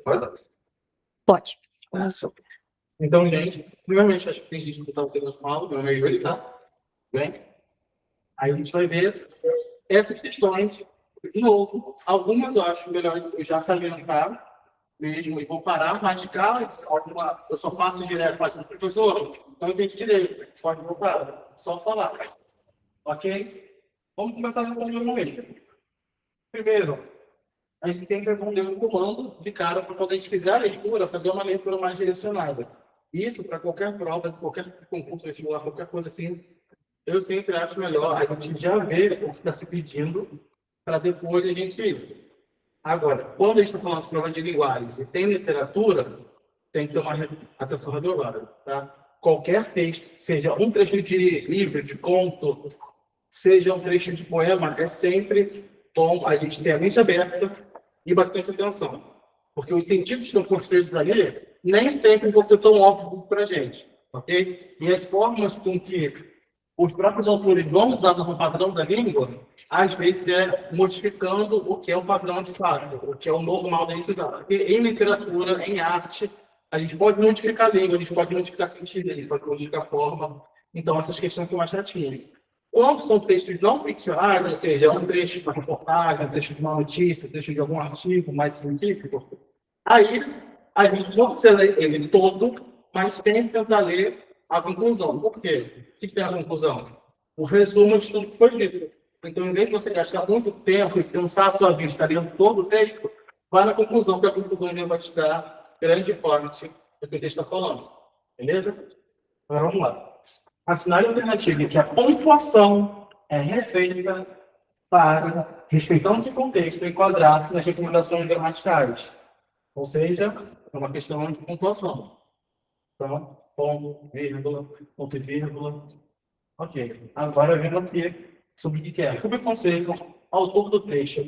Pode? Pode. Começou. Então, gente, primeiramente, acho que tem gente que está tendo as palavras, meu amigo, ele tá bem. Aí a gente vai ver essas questões. De novo, algumas eu acho melhor eu já salientar mesmo e vou parar, mastigar, eu só passo direto para o professor, não entendi direito, pode voltar, só falar. Ok? Vamos começar nessa momento. Primeiro, a gente sempre vai ler um comando de cara para quando a gente fizer a leitura, fazer uma leitura mais direcionada. Isso para qualquer prova, de qualquer concurso vestibular, qualquer coisa assim, eu sempre acho melhor a gente já ver o que está se pedindo para depois a gente ir. Agora, quando a gente está falando de prova de linguagens e tem literatura, tem que ter uma atenção redobrada, tá? Qualquer texto, seja um trecho de livro, de conto, seja um trecho de poema, é sempre bom a gente ter a mente aberta e bastante atenção. Porque os sentidos que estão construídos ali nem sempre vão ser tão óbvios para a gente, ok? E as formas com que os próprios autores vão usar como padrão da língua, às vezes é modificando o que é o padrão de fato, o que é o normal da gente usar. Porque em literatura, em arte, a gente pode modificar a língua, a gente pode modificar sentido, a gente pode modificar a forma. Então, essas questões são mais chatinhas. Quando são textos não ficcionais, ou seja, um trecho de uma reportagem, um trecho de uma notícia, um trecho de algum artigo mais científico, aí a gente não precisa ler ele todo, mas sempre tentar ler a conclusão. Por quê? O que tem a conclusão? O resumo de tudo que foi dito. Então, em vez de você gastar muito tempo e cansar a sua vista lendo todo o texto, vá na conclusão, que a conclusão vai te dar grande parte do que o texto está falando. Beleza? Agora vamos lá. Assinale a alternativa que a pontuação é refeita para, respeitando esse contexto, enquadrar-se nas recomendações gramaticais. Ou seja, é uma questão de pontuação. Então, ponto, vírgula, ponto e vírgula. Ok. Agora vendo aqui sobre o que é. Rubem Fonseca, autor do trecho,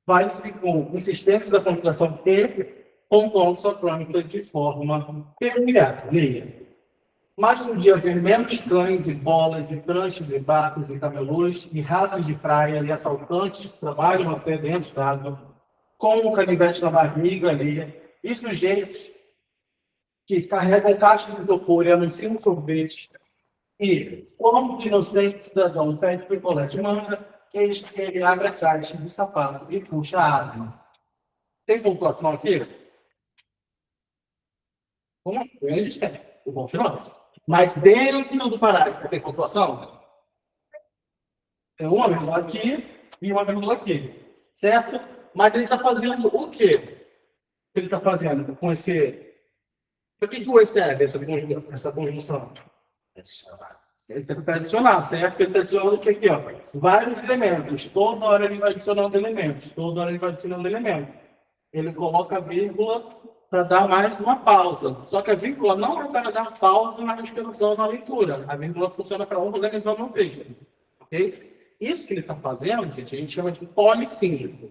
vale-se com insistência da pontuação e pontuando sua crônica de forma peculiar. Leia. Mas podia haver menos cães e bolas, e pranchas, e barcos, e camelôs, e ratos de praia, e assaltantes que trabalham até dentro d'água, com o canivete na barriga ali, e sujeitos que carregam caixas de isopor e anunciam sorvete, e, como o inocente cidadão pede picolé de manga, eis que ele abre a caixa de sapato e puxa a arma. Tem pontuação aqui? Como? Eles têm. O bom final. Mas dentro do parágrafo tem pontuação? Tem uma vírgula aqui e uma vírgula aqui. Certo? Mas ele está fazendo o quê? O que ele está fazendo com esse... Por que o E serve essa conjunção? Ele serve para adicionar, certo? Ele está adicionando o que aqui? Ó? Vários elementos. Toda hora ele vai adicionando elementos. Toda hora ele vai adicionando elementos. Ele coloca a vírgula para dar mais uma pausa. Só que a vírgula não é para dar pausa na respiração, na leitura. A vírgula funciona para organizar o texto. Ok? Isso que ele está fazendo, gente, a gente chama de polissílabo.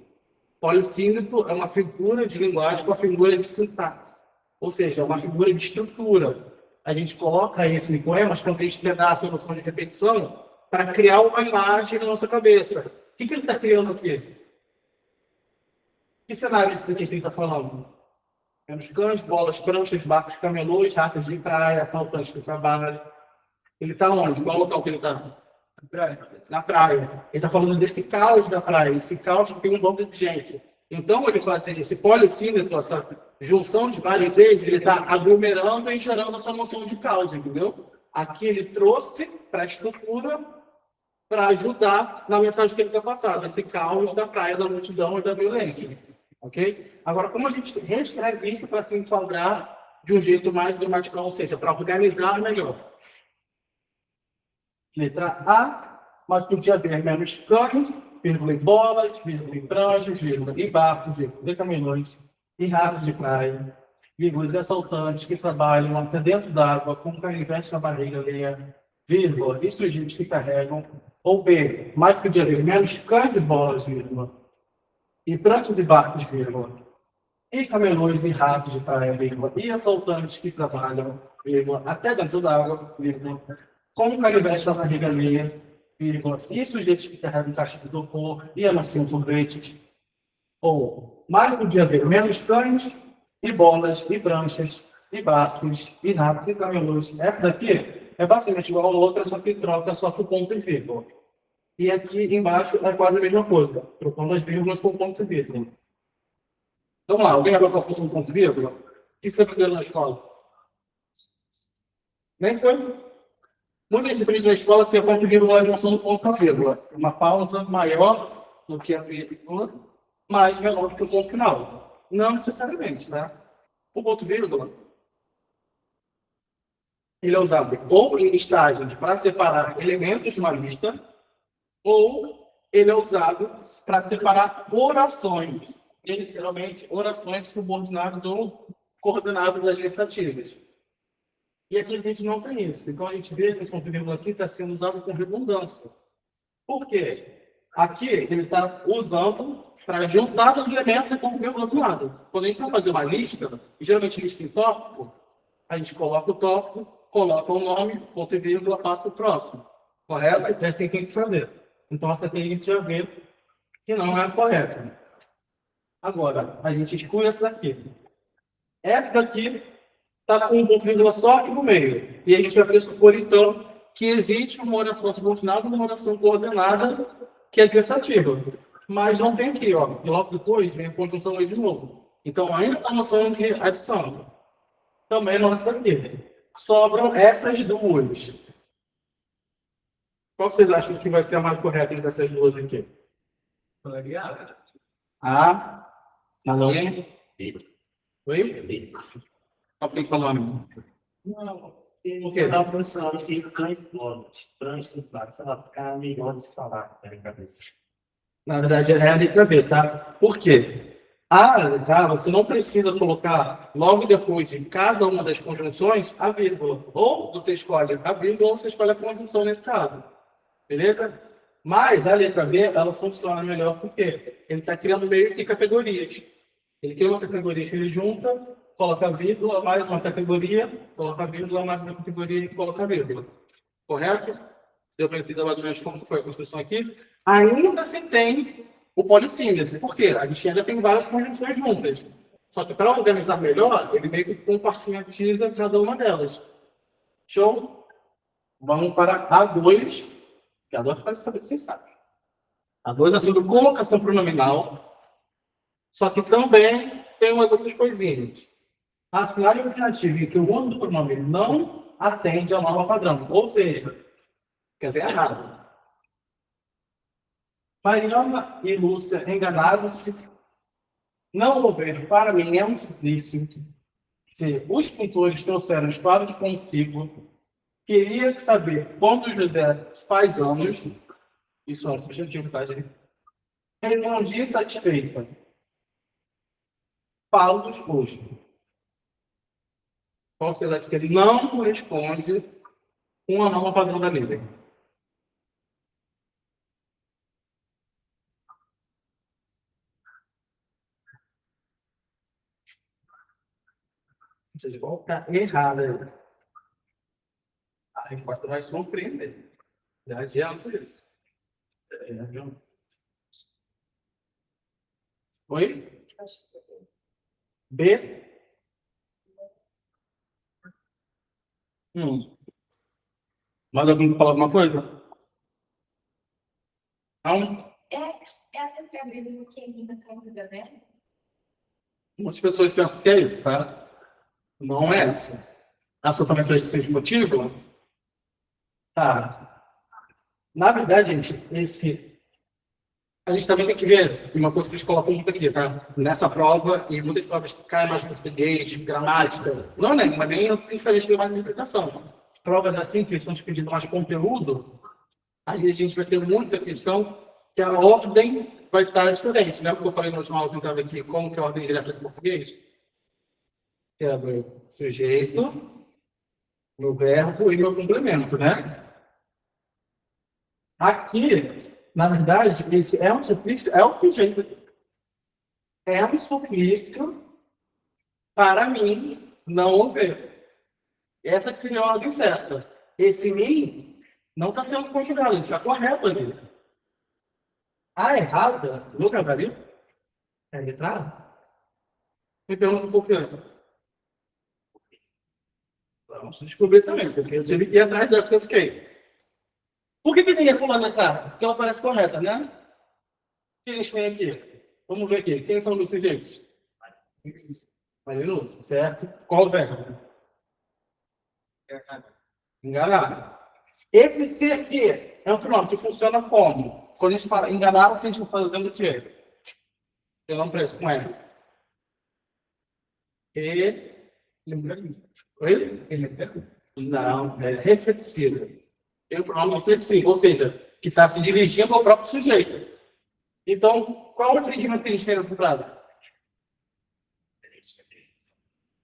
Polissílabo é uma figura de linguagem com a figura de sintaxe. Ou seja, é uma figura de estrutura. A gente coloca isso em poemas quando a gente dá essa noção de repetição para criar uma imagem na nossa cabeça. O que ele está criando aqui? Que cenário é esse daqui que ele está falando? Temos cães, bolas, pranchas, barcos, camelôs, ratos de praia, assaltantes do trabalho. Ele está onde? Qual local que ele está? Na praia. Ele está falando desse caos da praia. Esse caos que tem um bando de gente. Então, ele faz esse polissílabo, essa junção de vários ex, ele está aglomerando e gerando essa noção de caos, entendeu? Aqui ele trouxe para a estrutura para ajudar na mensagem que ele quer passar, desse caos da praia, da multidão e da violência. Ok? Agora, como a gente reescreve isso para se enquadrar de um jeito mais gramatical, ou seja, para organizar melhor? Letra A, mas podia haver menos cães, vírgula em bolas, vírgula em pranchas, vírgula em barcos, vírgula em caminhões, e ratos de praia, vírgulas e assaltantes que trabalham até dentro d'água com canivete na barriga, leia, vírgula, e sujeitos que carregam, ou B, mas podia haver menos cães e bolas, vírgula, e pranchas e barcos, vírgula, e camelões e ratos de praia, vírgula, e assaltantes que trabalham, vírgula, até dentro d'água, vírgula, com o canivete na barriga alheia, vírgula, e sujeitos que carregam caixa de isopor e anunciam sorvete, Ou mais podia haver menos cães, e bolas, e pranchas, e barcos, e ratos, e camelôs. Essa daqui é basicamente igual a outra, só que troca só por ponto e vírgula. E aqui embaixo é quase a mesma coisa, trocando as vírgulas por ponto e vírgula. Vamos lá, alguém agora com a função do ponto e vírgula? O que você aprendeu na escola? Nem foi? Muita gente aprende na escola que a ponto e vírgula é a junção do ponto e vírgula. Uma pausa maior do que a vírgula, mais menor do que o ponto final. Não necessariamente, tá? O ponto e vírgula, ele é usado ou em listagens para separar elementos de uma lista, ou ele é usado para separar orações. E, literalmente, orações subordinadas ou coordenadas administrativas. E aqui a gente não tem isso. Então, a gente vê que esse ponto e vírgula aqui está sendo usado com redundância. Por quê? Aqui, ele está usando para juntar os elementos e ponto e vírgula do lado. Quando a gente vai fazer uma lista, geralmente lista em tópico, a gente coloca o tópico, coloca o nome, ponto e vírgula, passa para o próximo. Correto? É assim que tem que fazer. Então, essa aqui a gente já vê que não é correta. Agora, a gente exclui essa daqui. Essa daqui está com um ponto e vírgula só aqui no meio. E a gente vai pressupor, então, que existe uma oração subordinada e uma oração coordenada que é adversativa. Mas não tem aqui, ó. E logo depois vem a conjunção aí de novo. Então, ainda está a noção de adição. Também não essa daqui. Sobram essas duas. Qual vocês acham que vai ser a mais correta entre essas duas aqui? A. Alô? Oi? Alguém falando? Não, O quê? eu estava pensando assim, cães bolas, pranchas e pratos, sei lá, ficar melhor de se falar na minha cabeça. Na verdade, é a letra B, tá? Por quê? A letra A, você não precisa colocar logo depois de cada uma das conjunções a vírgula. Ou você escolhe a vírgula ou você escolhe a conjunção nesse caso. Beleza? Mas a letra B, ela funciona melhor porque ele está criando meio que categorias. Ele cria uma categoria que ele junta, coloca a vírgula, mais uma categoria, coloca a vírgula, mais uma categoria e coloca a vírgula. Correto? Deu para entender mais ou menos como foi a construção aqui? Ainda se tem o polissímetro. Por quê? A gente ainda tem várias conjunções juntas. Só que para organizar melhor, ele meio que compartimentiza cada uma delas. Show? Vamos para A2. Que a 2 pode saber se vocês sabem. A2 é sobre colocação pronominal. Só que também tem umas outras coisinhas. A cenário alternativo em que o uso do pronome não atende à norma padrão. Ou seja, quer ver errado. Mariana e Lúcia enganaram-se. Não houver, para mim, é um suplício. Se os pintores trouxeram os quadros consigo, queria saber quando José faz anos. Isso é um substantivo, tá, gente? Respondi insatisfeita. Falo hoje. Qual você acha que ele não corresponde com a norma padrão da lei? Ou seja, qual está errada? A resposta vai surpreender. Já adianto isso. Oi? B? Mais alguém falar alguma coisa? Não? Essa foi a mesma que ainda está né? Muitas pessoas pensam que é isso, tá? Não é essa. Essa também foi esse motivo? Tá. Na verdade, gente, a gente também tem que ver uma coisa que eles colocam muito aqui, tá? Nessa prova, e muitas provas que caem mais no português, gramática, não é nenhuma, nem diferente de mais interpretação. Provas assim, que estão te pedindo mais conteúdo, aí a gente vai ter muita questão que a ordem vai estar diferente. Lembra que eu falei no último aula que eu estava aqui, como que é a ordem direta do português? Que é meu sujeito, meu verbo e meu complemento, né? Aqui, na verdade, esse é um suplício, é um sujeito. É um suplício para mim não haver. Essa que seria a ordem certa. Esse mim não está sendo conjugado, está correto ali. A errada, no gabarito, É letrado? Me pergunta por quê. Vamos descobrir também, porque eu tive que ir atrás dessa que eu fiquei. Por que ele ia pular na cara? Porque ela parece correta, né? O que eles têm aqui? Vamos ver aqui. Quem são os sujeitos? Marinos, certo? Qual o verbo? Enganar. Esse se aqui é um pronome que funciona como? Quando a gente fala enganar, a gente está fazendo o quê? Eu não preço com ele. E. Oi? Não, é reflexivo. Tem o pronome reflexivo, ou seja, que está se dirigindo ao próprio sujeito. Então, qual o entendimento que a gente tem nessa frase?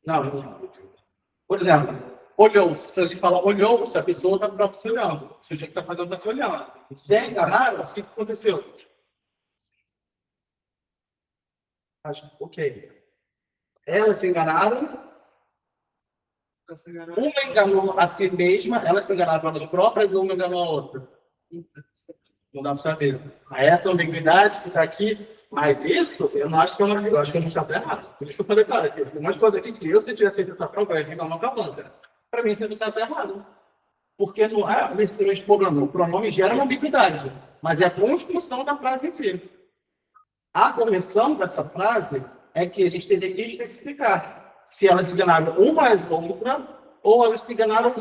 Não. Por exemplo, olhou. Se a gente fala olhou, se a pessoa está próprio se olhando. O sujeito está fazendo está se olhando. Se é enganar, o que aconteceu? Acho, ok. Elas se enganaram. Uma enganou a si mesma, elas se enganaram elas próprias, ou uma enganou a outra. Não dá para saber. Essa ambiguidade que está aqui, mas isso, eu não acho que eu acho que a gente está errado. Por isso que eu falei, cara, tem um monte de coisa aqui que eu, se tivesse feito essa prova, eu ia reclamar com a banca. Para mim, você não está errado. Porque não é o pronome. O pronome gera uma ambiguidade, mas é a construção da frase em si. A correção dessa frase é que a gente teria que especificar se elas se enganaram uma às outra ou elas se enganaram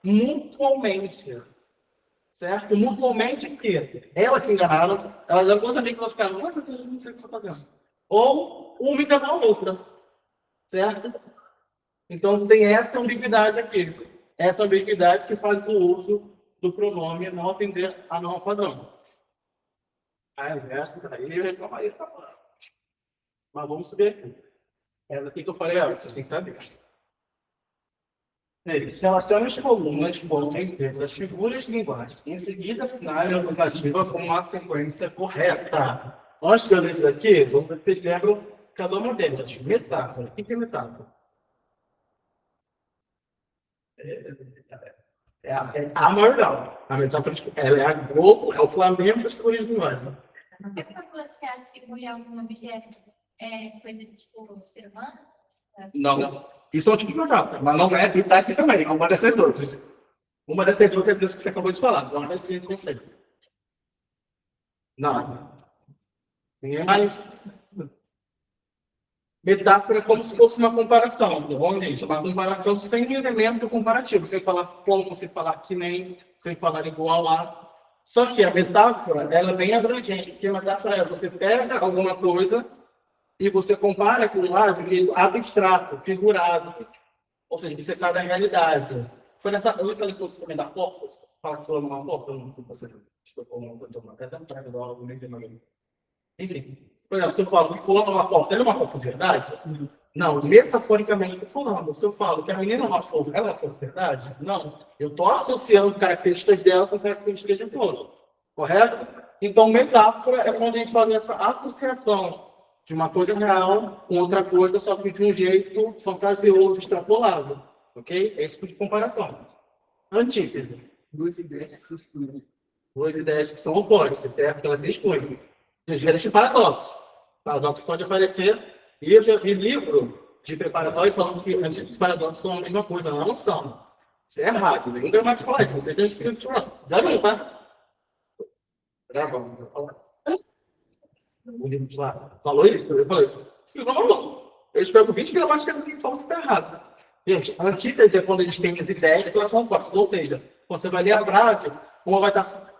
mutuamente. Certo? Mutuamente que elas se enganaram, elas eram duas amigas, elas ficaram, ai meu Deus, não sei o que estou fazendo. Ou uma enganou a outra. Certo? Então tem essa ambiguidade aqui. Essa ambiguidade que faz o uso do pronome não atender a norma padrão. A essa daí eu reclamaria. Mas vamos subir aqui. Essa aqui que eu falei, vocês têm que saber. Relacione as colunas por meio das figuras de linguagem. Em seguida, assinale a alternativa com uma sequência correta. Nós que isso daqui, vamos ver se vocês lembram cada uma delas. Metáfora. O que é metáfora? É a maior. A metáfora ela é a Globo, é o Flamengo das figuras de linguagem. É quando você atribui a algum objeto coisa de tipo ser humano? Não. Isso é um tipo de metáfora, mas não é, e tá aqui também, uma dessas outras. Uma dessas outras é isso que você acabou de falar, não é esse conceito. Não. Ninguém mais. Metáfora é como se fosse uma comparação, tá bom, gente? Uma comparação sem elemento comparativo, sem falar como, sem falar que nem, sem falar igual a. Só que a metáfora, ela é bem abrangente, porque a metáfora é você pega alguma coisa e você compara com lá de um jeito abstrato, figurado. Ou seja, você sai da realidade. Foi nessa. Eu falei que você também da porta, fala que você uma porta, eu não sei se você. Desculpa, não estou até dando para dar aula, nem sei mais. Enfim. Por exemplo, se eu falo que fulano é uma porta, ele é uma porta de verdade? Não, metaforicamente falando. Se eu falo que a menina é uma flor, ela é uma flor de verdade? Não. Eu estou associando características dela com características de flor. Correto? Então, metáfora é quando a gente faz essa associação de uma coisa real com outra coisa, só que de um jeito fantasioso, extrapolado. Ok? É esse tipo de comparação. Antítese. Duas ideias que se excluem. Duas ideias que são opostas, certo? Que elas se excluem. Diferente de paradoxo. Paradoxo pode aparecer, e eu já vi livro de preparatório falando que antítese e paradoxo são a mesma coisa. Não são. Isso é errado. Nenhum gramático fala isso. Você tem escrito lá. Já não, tá? Tá bom. O livro lá falou isso? Eu falei, escreveu maluco. Eu espero 20 gramáticas que falam que está errado. Gente, a antítese é quando eles têm as ideias que elas são opostas. Ou seja, você vai ler a frase, uma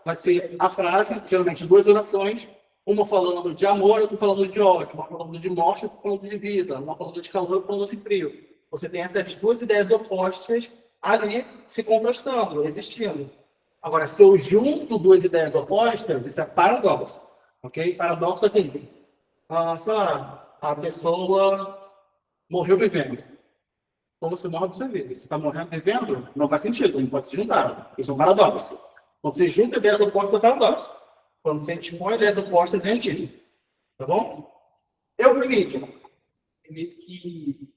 vai ser a frase, geralmente duas orações, uma falando de amor, outra falando de ódio, uma falando de morte, outra falando de vida, uma falando de calor, outra falando de frio. Você tem essas duas ideias opostas ali se contrastando, existindo. Agora, se eu junto duas ideias opostas, isso é paradoxo. Ok? Paradoxo assim. Sei lá, a pessoa morreu vivendo. Quando você morre, você vive. Se está morrendo vivendo, não faz sentido, não pode se juntar. Isso é um paradoxo. Quando você junta ideias opostas, é paradoxo. Quando você expõe ideias opostas, é antítese. Tá bom? Eu permito. Permito que.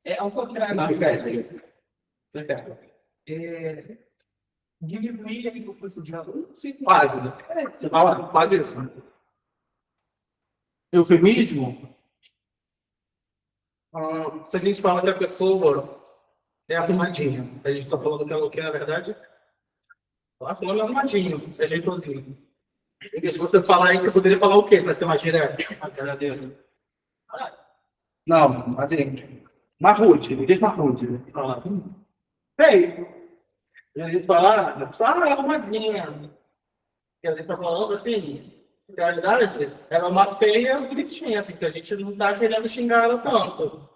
É ao contrário. Não, repete. Repete. diminuir a intensidade. Quase, né? Você fala quase isso. Né? Eufemismo, se a gente fala que a pessoa é arrumadinha, a gente está falando que ela que na verdade ela falando arrumadinho, é jeitosinho. Em vez de você falar isso, você poderia falar o quê? Para ser mais direto? Não, assim, marrude, ninguém marrude. Fala, feio. E a gente fala, é arrumadinha. Que a gente está falando assim, na realidade, ela é uma feia bonitinha, assim, que a gente não está querendo xingar ela tanto.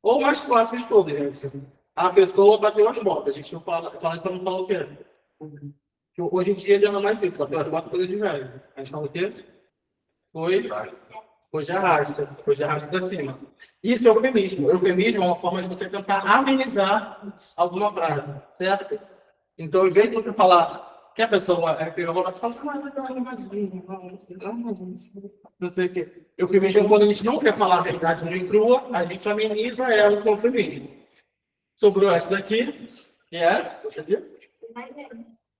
Ou mais clássico de todos, gente. A pessoa bateu as botas, a gente não fala isso para não falar o quê? Que hoje em dia já não é mais isso, bateu as botas coisa de velho. A gente fala o quê? Foi de arrasta para cima. Isso é eufemismo. Eufemismo é uma forma de você tentar amenizar alguma frase, certo? Então, em vez de você falar que a pessoa é perigosa, você fala, não sei o quê. Eufemismo, quando a gente não quer falar a verdade nua e crua, a gente ameniza ela com eufemismo. Sobrou essa daqui, que é, você viu?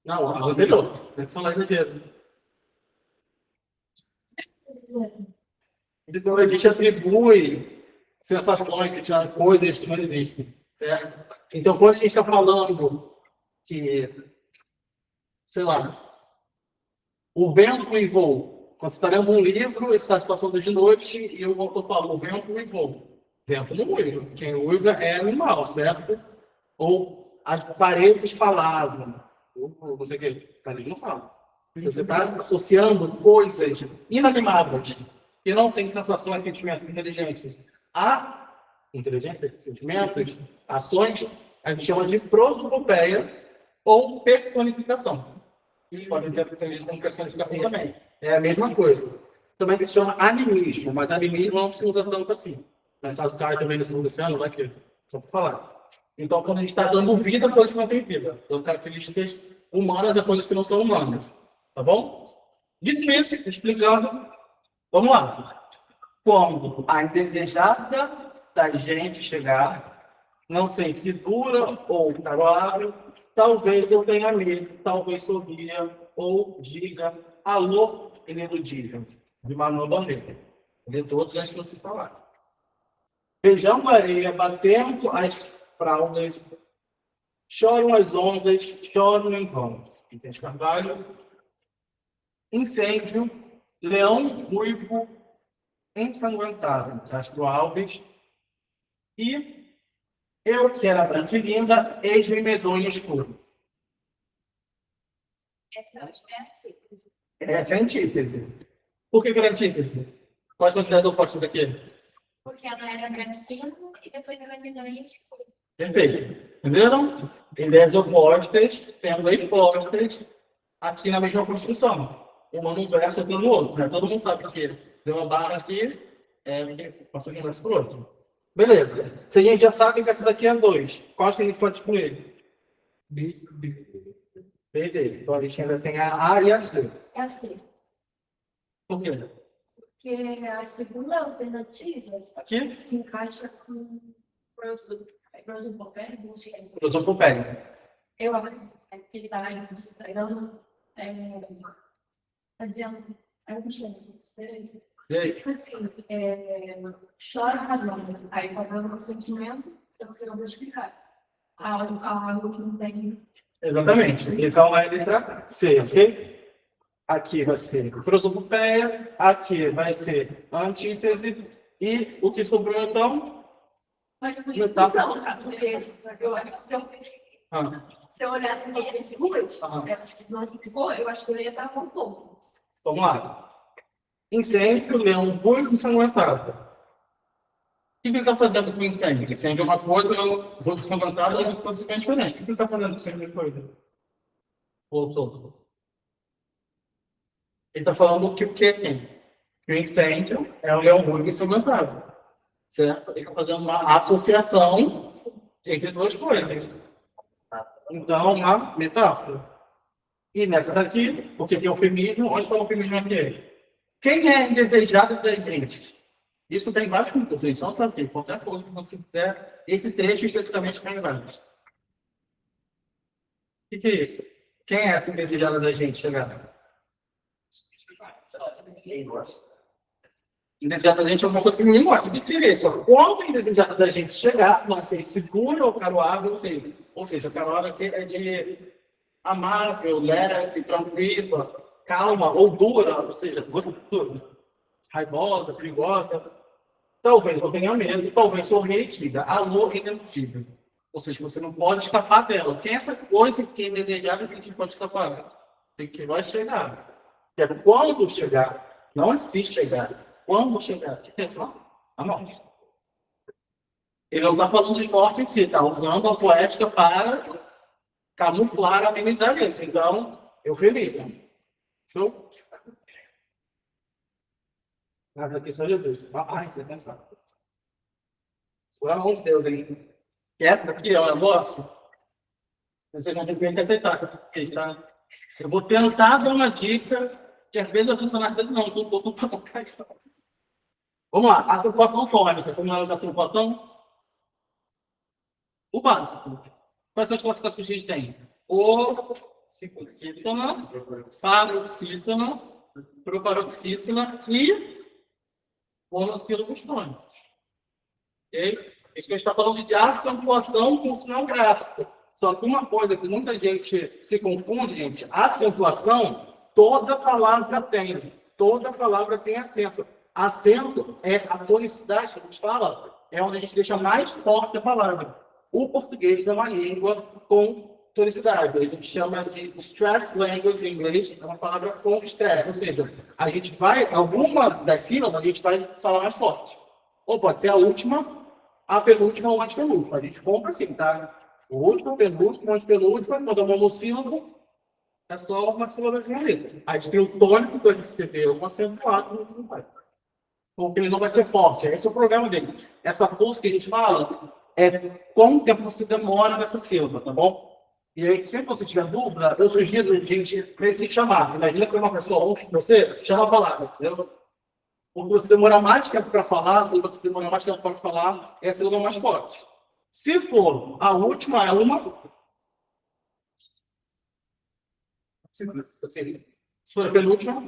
Não, a anterior. Antes falar exagero. Então, a gente atribui sensações, coisas que não existem. Certo? Então, quando a gente está falando que, sei lá, o vento uivou. Quando você está lendo um livro, está se passando de noite e o autor fala, o vento uivou. Vento não uiva. Quem uiva é animal, certo? Ou as paredes falavam. Ou você que parede não fala. Se você está associando coisas inanimadas que não têm sensações, sentimentos, inteligências a inteligência, sentimentos, ações, a gente chama de prosopopeia ou personificação. E pode ter entendido como personificação também. É a mesma coisa. Também se chama animismo, mas animismo não se usa tanto assim. No caso do cara também nesse Luciano, vai que só para falar. Então, quando a gente está dando vida a coisas que não têm vida, dando características humanas a coisas que não são humanas. Tá bom? Dito isso, explicando, vamos lá. Quando a indesejada da gente chegar, não sei se dura ou suave, talvez eu tenha medo, talvez sorria ou diga alô, ineludível, de Manuel Bandeira. De todos antes de se falar. Beijando a areia, batendo as fraldas, choram as ondas, choram em vão. Vicente Carvalho. Incêndio, leão ruivo, ensanguentado, Castro Alves. E eu, que era branca e linda, eis-me medonho escuro. Essa é a última antítese. Essa é a antítese. Por que ela é antítese? Quais são as ideias opostas daqui? Porque ela era branquinha e depois ela me deu escuro. Perfeito. Entenderam? Ideias opostas sendo opostas aqui na mesma construção. Uma num verso e no outro. Né? Todo mundo sabe que deu uma barra aqui, passou de um verso para o outro. Beleza. Se a gente já sabe que essa daqui é 2, qual que a gente pode excluir? B, D. Então a gente ainda tem a A e a C. É assim, Por quê? porque a segunda alternativa Aqui? se encaixa com prosopopéia, Prosopopeia. eu acredito que ele está dizendo, está dizendo, não sei, E aí? tipo assim, chora razões, aí pagando o sentimento, então você não vai explicar. Algo que não tem. Exatamente. Então a letra C, ok? Aqui vai ser prosopopeia, aqui vai ser antítese, e o que sobrou então? Mas por isso, porque eu acho que se eu olhasse para as duas, essas que não ficou, eu acho que eu ia estar com um pouco. Vamos lá. Incêndio, leão ruivo ensanguentado. O que ele está fazendo com o incêndio? Incêndio é uma coisa, leão ruivo ensanguentado é uma coisa bem diferente. O que ele está fazendo com o incêndio de coisa? Voltou. Ele está falando que o que tem? Que o incêndio é o leão ruivo ensanguentado. Certo? Ele está fazendo uma associação entre duas coisas. Então, uma metáfora. E nessa daqui, porque tem eufemismo, onde está o eufemismo aqui? Quem é indesejado da gente? Isso tem vários conceitos, só para ter qualquer coisa que você quiser. Esse trecho especificamente tem vários. O que é isso? Quem é essa indesejada da gente chegar? Ninguém gosta. Indesejada da gente é uma coisa que ninguém gosta. O que seria isso? Quando a indesejada da gente chegar, não sei, segura ou caroável, não sei. Ou seja, a caroável aqui é de amável, leve, tranquila, calma ou dura, ou seja, dura, raivosa, perigosa. Talvez eu tenha medo, talvez sorria e diga, alô, inaudível. Ou seja, você não pode escapar dela. Quem é essa coisa que é indesejada que a gente pode escapar? Tem que vai chegar. É quando chegar, não se chegar. Quando chegar, o que é isso? A morte. Ele não está falando de morte em si, está usando a poética para camuflar, amenizar isso. Então, eufemismo. Show? Nada aqui só Jesus. Ai, você pensa. Pelo amor de Deus, hein? E essa daqui é um negócio. Você não tem que aceitar. Tá? Eu vou tentar dar uma dica, que às vezes vai funcionar, às vezes não. Estou um pouco para colocar isso. Vamos lá. Acentuação tônica. Como é a acentuação? O básico. Quais são as classificações que a gente tem? Oxítona, paroxítona, proparoxítona e monossílabos tônicos. Ok? Isso que a gente está falando de acentuação com sinal gráfico. Só que uma coisa que muita gente se confunde, gente, acentuação, toda palavra tem. Toda palavra tem acento. Acento é a tonicidade que a gente fala, é onde a gente deixa mais forte a palavra. O português é uma língua com tonicidade. A gente chama de stress language em inglês, é uma palavra com stress. Ou seja, a gente vai, alguma das sílabas, a gente vai falar mais forte. Ou pode ser a última, a penúltima ou a antepenúltima. A gente compra assim, tá? O último, penúltimo, antepenúltima, quando é um monossílabo, é só uma sílabazinha ali. A gente tem o tônico, que a gente vê o acentuado, não vai. Porque ele não vai ser forte. Esse é o problema dele. Essa força que a gente fala é quanto tempo você demora nessa sílaba, tá bom? E aí, sempre que você tiver dúvida, eu sugiro a gente meio que chamar. Imagina que tem uma pessoa longe de você, chama a palavra, entendeu? Porque você demorar mais tempo para falar, se você demorar mais tempo para falar, é a sílaba mais forte. Se for a última, é uma. Se for a penúltima,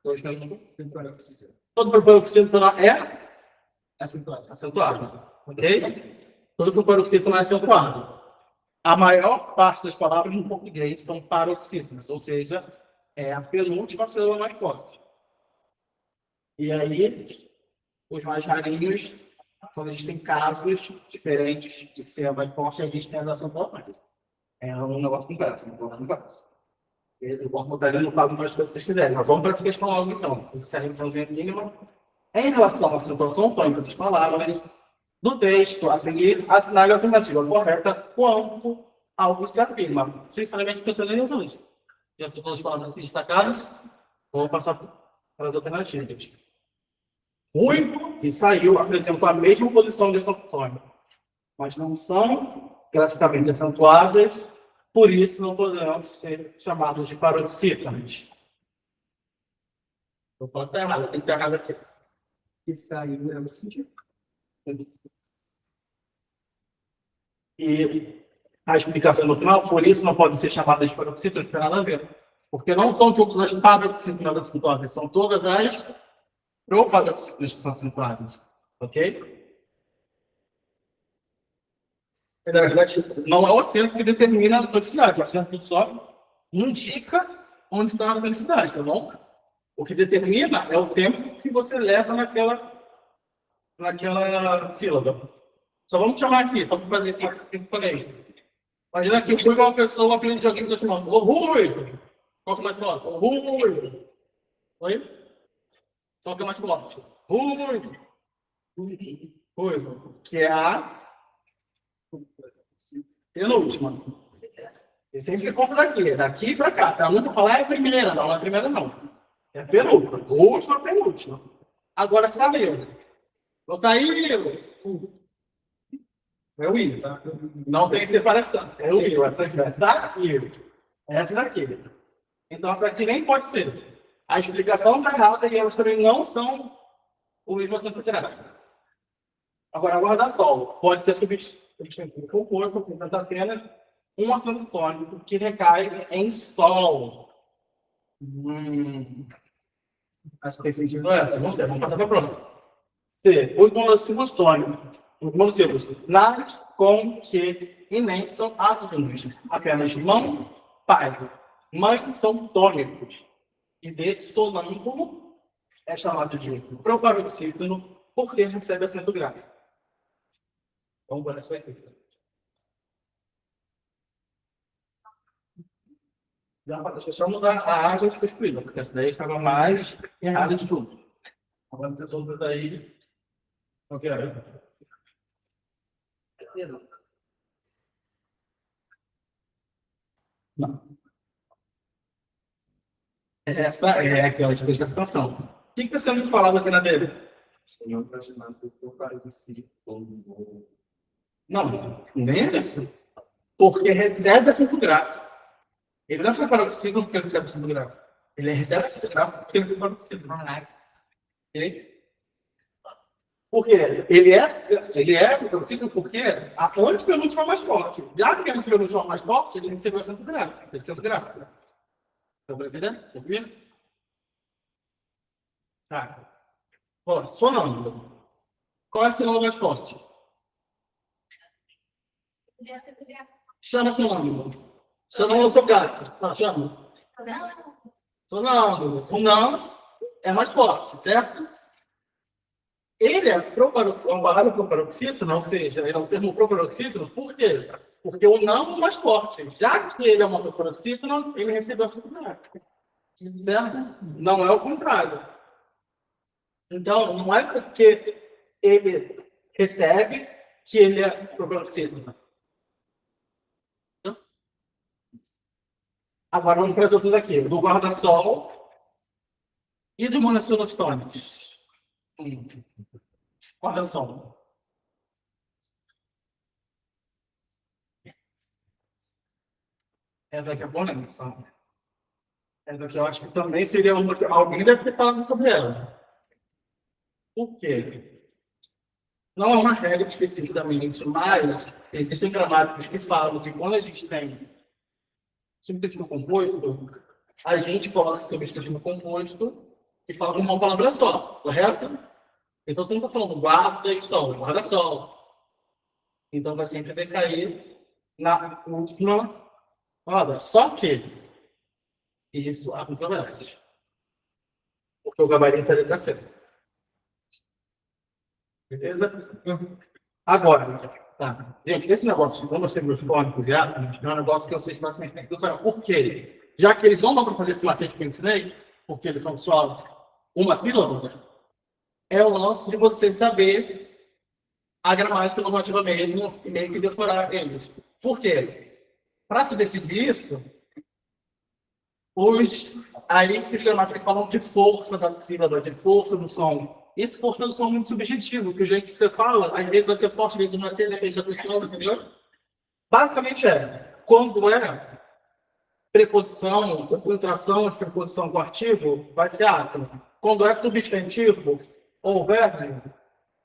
dois penúltimos. Todo proparoxítona é acentuado. Ok? Todo proparoxítona é acentuado. A maior parte das palavras em português são paroxítonas, ou seja, é a penúltima sílaba mais forte. E aí, os mais rarinhos, quando a gente tem casos diferentes de ser mais forte, a gente tem a acentuações. É um negócio complexo, Eu posso botar ele no quadro mais que vocês quiserem, mas vamos para essa questão logo então. Essa é a revisãozinha mínima. Em relação à situação tônica das palavras, no texto a seguir, assinale a alternativa correta quanto algo se afirma. Sinceramente, pensando em outro lista. Já todas as palavras aqui destacadas, vamos passar para as alternativas. Ruivo e saiu apresentam a mesma posição de acentuação tônica, mas não são graficamente acentuadas, por isso não poderão ser chamados de paroxítonas. Vou falar que está errado, tem que estar errado aqui. E saiu é o sentido. E a explicação no final, por isso não pode ser chamada de paroxítona, não tem nada a ver. Porque não são todas as paroxítonas acentuadas, são todas as proparoxítonas que são acentuadas. Ok? E, na verdade, não é o acento que determina a tonicidade. O acento só indica onde está a tonicidade, tá bom? O que determina é o tempo que você leva naquela sílaba. Só vamos chamar aqui, só para fazer esse que eu falei. Imagina que eu fui uma pessoa, apelido de alguém que está chamando. Ô, Rui! Qual que é mais forte? Ô, Rui! Oi? Qual que é mais forte? Rui! Rui. Que é a penúltima. E sempre conta daqui. Daqui para cá. Para nunca falar é a primeira. Não, não é a primeira, não. É a penúltima. Última, a penúltima. Agora saiu. Não saiu. É o I, tá? Não tem separação. É o I. Essa daqui. Essa daqui. Então, essa daqui nem pode ser. A explicação está errada e elas também não são o mesmo acento gráfico. Agora, guarda-sol. Pode ser substituído por composto, por apenas um acento tônico que recai em sol. Acho que tem sentido essa. Vamos ver, vamos passar para a próxima. C. Os monossílabos tônicos. Os monossílabos nas, com, que e nem são átonos. Apenas mão, pai. Mãe são tônicos. E de sonâmbulo é chamado de proparoxítono porque recebe acento grave. Vamos ver isso aqui. Deixamos a asa de excluída, porque essa daí estava mais errada de tudo. Agora vocês vão ver daí. Ok. Não. Essa é aquela de atenção. O que está sendo falado aqui na dele? Não, nem é isso. Porque recebe acento grave. Ele não é proparoxítono porque ele recebe acento grave. Ele recebe acento grave porque ele é proparoxítono. Ok? Porque ele é proparoxítono porque a antipenúltima foi mais forte. Já que a antipenúltima foi mais forte, ele recebeu acento grave. Acento grave. Estão entendendo? Ouvindo? Tá. Ó, sonâmbulo. Qual é a sílaba mais forte? Chama sonâmbulo. Sonâmbulo seu gato. Não, chama. Sonâmbulo. Sonâmbulo é mais forte, certo? Ele é proparoxítono, ou seja, ele é um termo proparoxítono, por quê? Porque o não é mais forte. Já que ele é uma proparoxítono, ele recebeu a subgrave. Certo? Não é o contrário. Então, não é porque ele recebe que ele é proparoxítono. Agora vamos para as outras aqui. Do guarda-sol e do monossílabos tônicos. Guarda-sol. Essa aqui é boa, né? Essa aqui eu acho que também seria uma que alguém deve ter falado sobre ela. Por quê? Não é uma regra especificamente, mas existem gramáticos que falam que quando a gente tem substantivo composto, a gente coloca substantivo composto e fala com uma palavra só, correto? Então você não está falando guarda e sol, guarda-sol. Então vai sempre decair na última palavra. Só que isso há controvérsias. Porque o gabarito é a letra C. Beleza? Agora, tá. Gente, esse negócio de monossílabos tônicos e átomos é um negócio que eu sei que basicamente tem que decorar. Por quê? Já que eles não dão para fazer esse maquete que eu ensinei, porque eles são só uma sílaba, é o lance de você saber a gramática normativa mesmo e meio que decorar eles. Por quê? Para se decidir isso, aí que os gramáticos falam de força da sílaba, de força do som. Esse força do som é muito subjetivo, que o jeito que você fala, às vezes vai ser forte, às vezes não vai ser, depende da pessoa, entendeu? Basicamente quando é preposição, ou contração de preposição com artigo, vai ser átomo. Quando é substantivo ou verbo,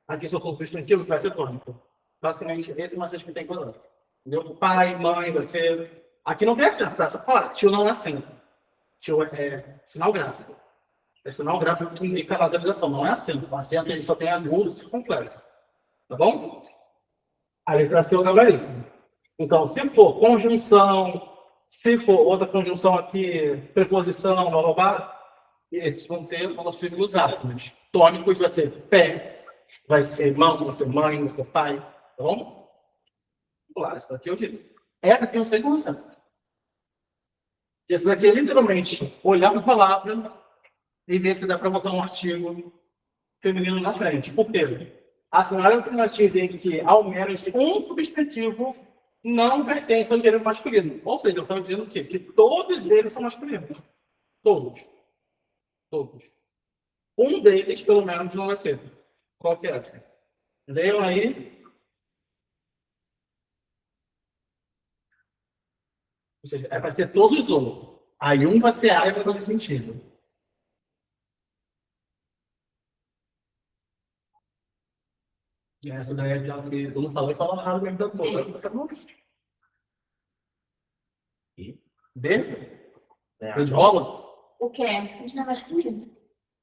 aqui se eu for substantivo, vai ser tônico. Basicamente, esse é o macete que tem quando entendeu? Pai, mãe, você... Aqui não tem acento, tá? Só falar, tio não é acento. Tio é sinal gráfico. É sinal gráfico que indica a nasalização, não é acento. O acento ele só tem agudo e complexo. Tá bom? A letra C é o gabarito. Então, se for conjunção, se for outra conjunção aqui, preposição, blá, blá, blá, esses vão ser monossílabos átomos. Tônicos vai ser pé, vai ser mão, vai ser mãe, vai ser pai. Tá bom? Claro, essa daqui eu digo. Essa aqui eu sei como é. Esse daqui é literalmente olhar para a palavra e ver se dá para botar um artigo feminino na frente. Por quê? A cenário alternativa em que ao menos um substantivo não pertence ao gênero masculino. Ou seja, eu estou dizendo o quê? Que todos eles são masculinos. Todos. Todos. Um deles, pelo menos, não vai ser. Qual que é? Leiam aí. Ou seja, é para ser todos um. Aí um vai ser A e vai fazer sentido. Essa daí é aquela que todo mundo falou e fala errado mesmo da toda. D? É, D de bola? O que é? A gente não vai excluir.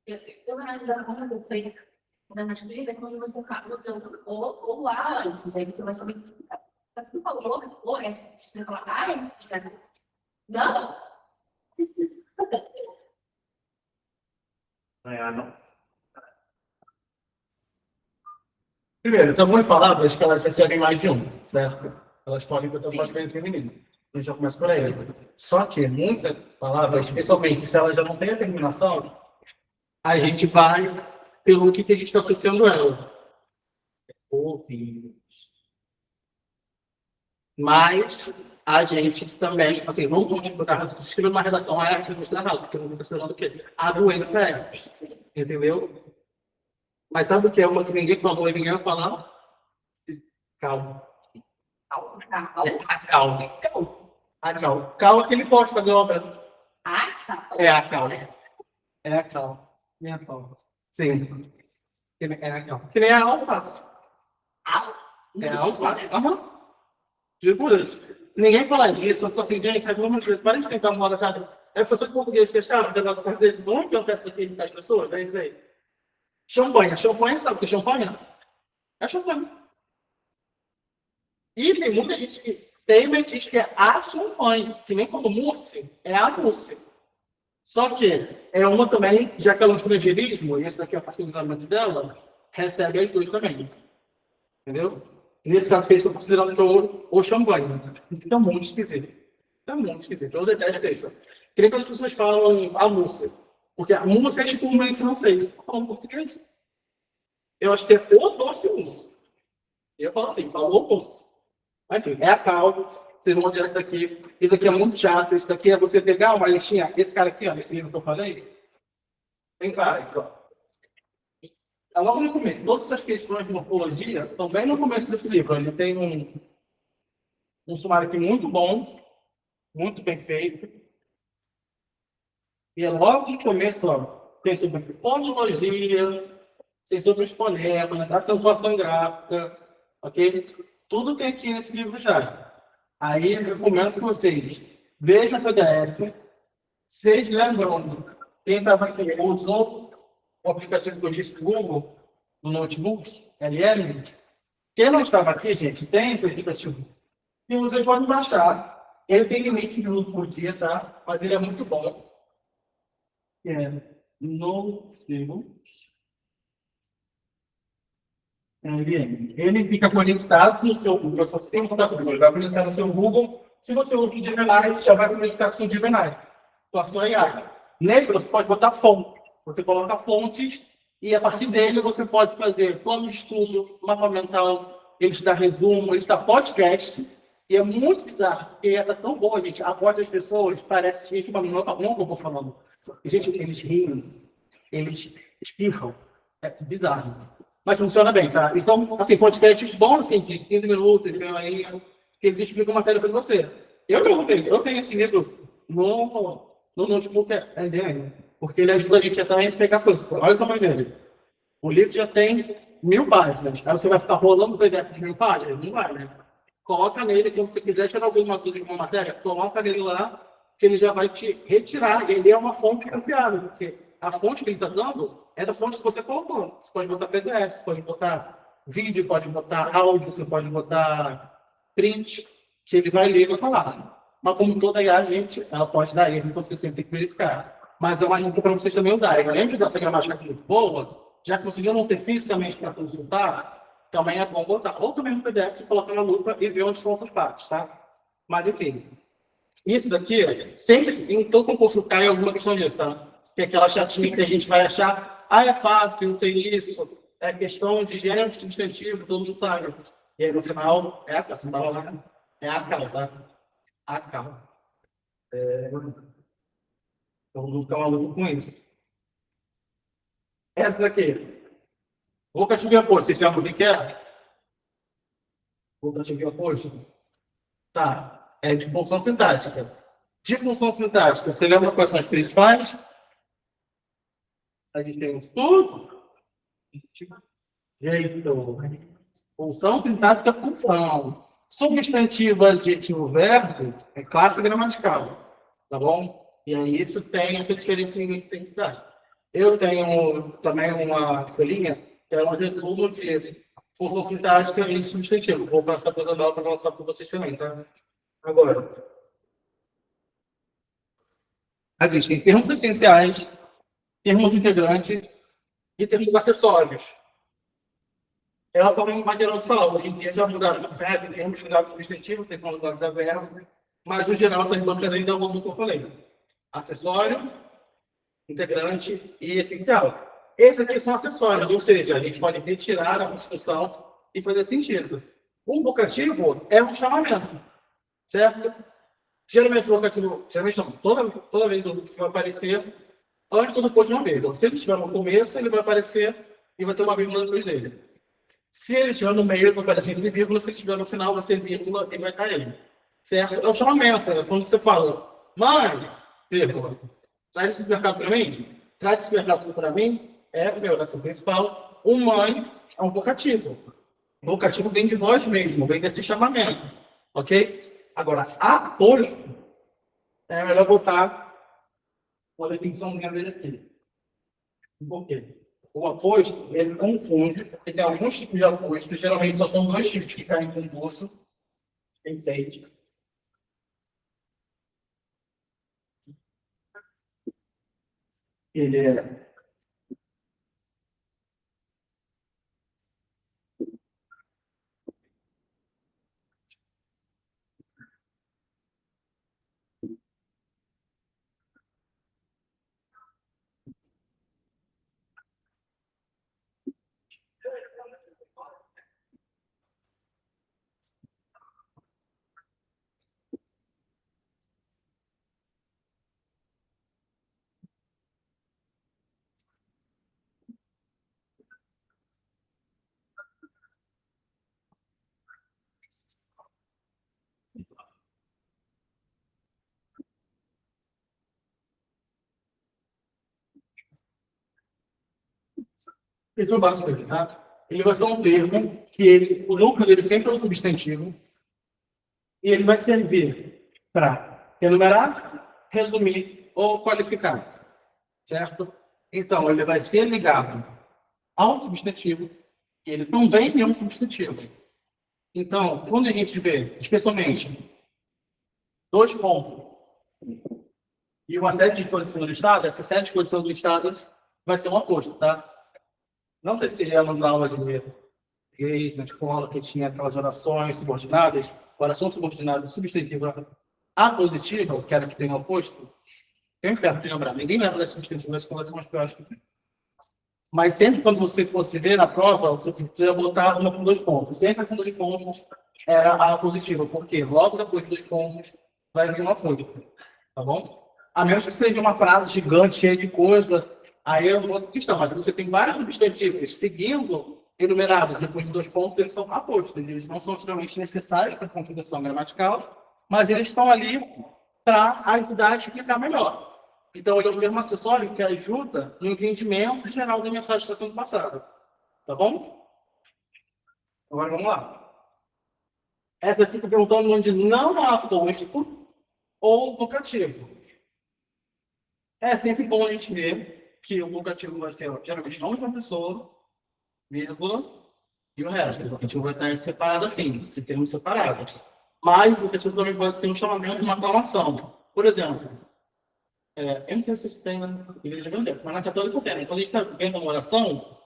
Eu não ajudo como eu sei. Na masculina é quando você usa o A antes, aí você vai saber que tá tudo falando, ou é, você vai falar, ai, não, não. Primeiro, tem algumas palavras que elas recebem mais de um, certo? Elas podem ter um masculino e feminino. A gente já começa por aí. Só que muitas palavras, especialmente se elas já não têm a terminação, a gente vai pelo que a gente está associando ela. Ouve. Mas a gente também, assim, não vamos botar, se você escrever uma redação, a arte não está errado, porque eu não estou considerando o quê? A doença é, entendeu? Mas sabe o que é uma que ninguém falou e ninguém vai falar? Calma. Calma. Calma que ele pode fazer obra. É a calma. É a calma. É a calma. Sim. É a calma. Que nem a alface. É a alface. Aham. Tipo isso. Ninguém fala disso. Eu fico assim, gente, pelo amor de Deus, para de tentar moda, sabe? É professor de português que é chato, tentando fazer muito o teste daqui das pessoas, é isso aí. Champanhe. Champanhe, sabe o que é champanhe? É champanhe. E tem muita gente que teima e diz que é a champanhe, que nem como mousse, é a mousse. Só que é uma também, já que ela é um estrangeirismo, e esse daqui é o partilizamento dela, recebe as duas também. Entendeu? Nesse caso que eles estão considerando que é o champanhe. Isso fica muito esquisito. É muito esquisito. Eu detesto isso. Que nem quando as pessoas falam a mousse. Porque a mousse é tipo um em francês. Eu falo português. Eu acho que é o doce mousse. Eu falo assim, falo o mousse. Mas, enfim, é a calma. Vocês vão odiar isso daqui. Isso daqui é muito chato. Isso daqui é você pegar uma listinha. Esse cara aqui, ó, esse livro que eu falei. Tem vários, ó. É logo no começo. Todas essas questões de morfologia estão bem no começo desse livro. Ele tem um sumário aqui muito bom, muito bem feito. E é logo no começo, ó, tem sobre fonologia, tem sobre os fonemas, acentuação gráfica, ok? Tudo tem aqui nesse livro já. Aí eu recomendo que vocês vejam o PDF. Vocês lembram, quem estava aqui usou o aplicativo que eu disse do Google, no notebook, LM? Quem não estava aqui, gente, tem esse aplicativo. E vocês podem baixar. Ele tem limite de minuto por dia, tá? Mas ele é muito bom. É notebook. LM. Ele fica conectado no seu Google. Se você tem um contato com ele, vai conectar no seu Google. Se você usa o Gemini, já vai conectar com o seu Gemini. Com a sua AI. Nele, você pode botar fonte. Você coloca fontes e, a partir dele, você pode fazer plano de estudo, mapa mental, ele te dá resumo, ele te dá podcast. E é muito bizarro, porque é tão bom, gente. A voz das pessoas parece que uma não que eu estou falando. Gente, eles riem, eles espirram. É bizarro. Mas funciona bem, tá? E são, assim, podcasts bons, assim, de 15 minutos, aí, que eles explicam a matéria para você. Eu tenho esse livro no notebook dele, porque ele ajuda a gente a também pegar coisas. Olha o tamanho dele. O livro já tem 1000 páginas. Aí você vai ficar rolando o PDF de 1000 páginas? Não vai, né? Coloca nele, quando você quiser tirar alguma dúvida de uma matéria, coloca nele lá, que ele já vai te retirar. Ele é uma fonte confiável, porque a fonte que ele está dando é da fonte que você colocou. Você pode botar PDF, você pode botar vídeo, pode botar áudio, você pode botar print, que ele vai ler e vai falar. Mas como toda IA, gente, ela pode dar erro, então você sempre tem que verificar. Mas é uma dica para vocês também usarem. Além de dessa gramática aqui muito boa, já conseguiu não ter fisicamente para consultar, também é bom botar. Ou também no PDF, se colocar na lupa e ver onde estão essas partes, tá? Mas, enfim. Isso daqui, sempre, então, como consultar em alguma questão disso, tá? Que é aquela chatinha que a gente vai achar, é fácil, não sei isso, é questão de gênero substantivo, todo mundo sabe. E aí, no final, é a calma, tá? A calma. Então, não ficar maluco com isso. Essa daqui. Vocativo oposto. Vocês lembram o que é? Vocativo oposto. Tá. É de função sintática. De função sintática, você lembra quais são as principais? A gente tem o jeito. Função sintática, função. Substantivo, adjetivo, verbo é classe gramatical, tá bom? E aí isso tem essa diferença em identidade. Eu tenho também uma folhinha que é um resumo de função sintática e substantivo. Vou passar para o para mostrar para vocês também, tá? Agora, a gente tem termos essenciais, termos integrantes e termos acessórios. É uma forma mais geral de falar. Hoje em dia já mudaram de verbo, termos ligados ao substantivo, termos ligados a verbo, mas no geral essas bancas ainda usam o que eu falei. Acessório, integrante e essencial. Esses aqui são acessórios, ou seja, a gente pode retirar da construção e fazer sentido. O vocativo é um chamamento, certo? Geralmente o vocativo, geralmente não, toda vez que vai aparecer antes ou depois de uma vírgula. Se ele estiver no começo, ele vai aparecer e vai ter uma vírgula depois dele. Se ele estiver no meio, vai aparecer entre vírgula. Se ele estiver no final, vai ser vírgula e vai estar ele. Certo? É o chamamento. É quando você fala, mãe, vírgula, traz esse supermercado para mim? Traz esse supermercado para mim? É a minha oração principal. O mãe é um vocativo. O vocativo vem de nós mesmos, vem desse chamamento. Ok? Agora, aposto, é melhor botar uma definição dele aqui. Por quê? O aposto, ele confunde, porque tem alguns tipos de aposto, geralmente só são dois tipos que caem em concurso, tem 6. Ele é esse é o básico dele, tá? Ele vai ser um termo que o núcleo dele sempre é um substantivo e ele vai servir para enumerar, resumir ou qualificar, certo? Então, ele vai ser ligado ao substantivo e ele também é um substantivo. Então, quando a gente vê, especialmente, dois pontos e uma série de condições do Estado, essa série de condições do Estado vai ser um aposto, tá? Não sei se você lembra na aula de inglês, na escola, que tinha aquelas orações subordinadas, oração subordinada substantiva apositiva, que era que tem o oposto. Tem um inferno de lembrar. Ninguém lembra das substantivas, que são as piores. Mas sempre quando você fosse ver na prova, você podia botar uma com 2 pontos. Sempre com 2 pontos era a positiva, porque logo depois de 2 pontos vai vir uma aposto. Tá bom? A menos que seja uma frase gigante, cheia de coisa, aí é uma outra questão. Mas se você tem vários substantivos seguindo, enumerados depois de 2 pontos, eles são apostos. Eles não são extremamente necessários para a construção gramatical, mas eles estão ali para ajudar a explicar melhor. Então, ele é um termo acessório que ajuda no entendimento geral da mensagem que está sendo passada. Tá bom? Agora, vamos lá. Essa aqui está perguntando onde não há aposto ou vocativo. É sempre bom a gente ver que o vocativo vai ser, geralmente, nome de uma pessoa, vírgula, e o resto. O vocativo vai estar separado assim, esse termo separado. Mas o vocativo também pode ser um chamamento, uma aclamação. Por exemplo, eu não sei se isso tem na igreja evangélica, mas na católica tem. Quando a gente está vendo uma oração,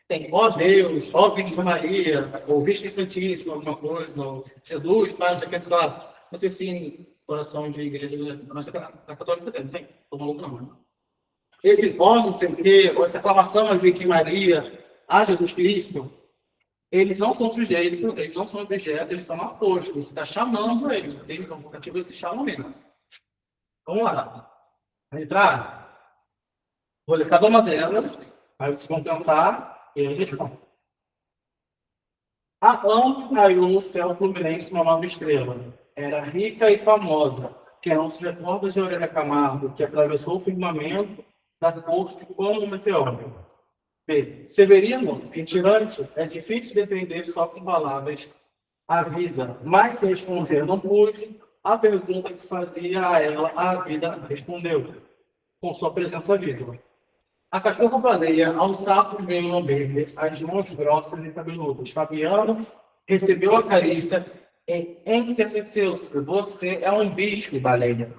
tem ó Deus, ó Virgem Maria, ou Virgem Santíssima, alguma coisa, ou Jesus, Pai, isso aqui, lá. Não sei se em oração de igreja, mas na católica tem, todo mundo não, né? Esse ó não sei o quê, ou essa aclamação à Virgem Maria, a Jesus Cristo, eles não são sujeitos, eles não são objetos, eles são apostos. Você está chamando eles, ok? Então, o vocativo se chama mesmo. Vamos lá. Vai entrar? Vou ler cada uma delas, aí vocês vão pensar e aí respondem. A Ângela caiu no céu fluminense uma nova estrela. Era rica e famosa. Quem não se recorda de Aurélia Camargo, que atravessou o firmamento da corte como um meteoro. B. Severino, retirante, é difícil defender só com palavras. a vida, mas responder não pude. A pergunta que fazia a ela, a vida respondeu, com sua presença viva. A cachorra-baleia, aos sapos veio lamber, as mãos grossas e cabeludas. Fabiano recebeu a carícia e enterneceu-se. Você é um bicho, baleia.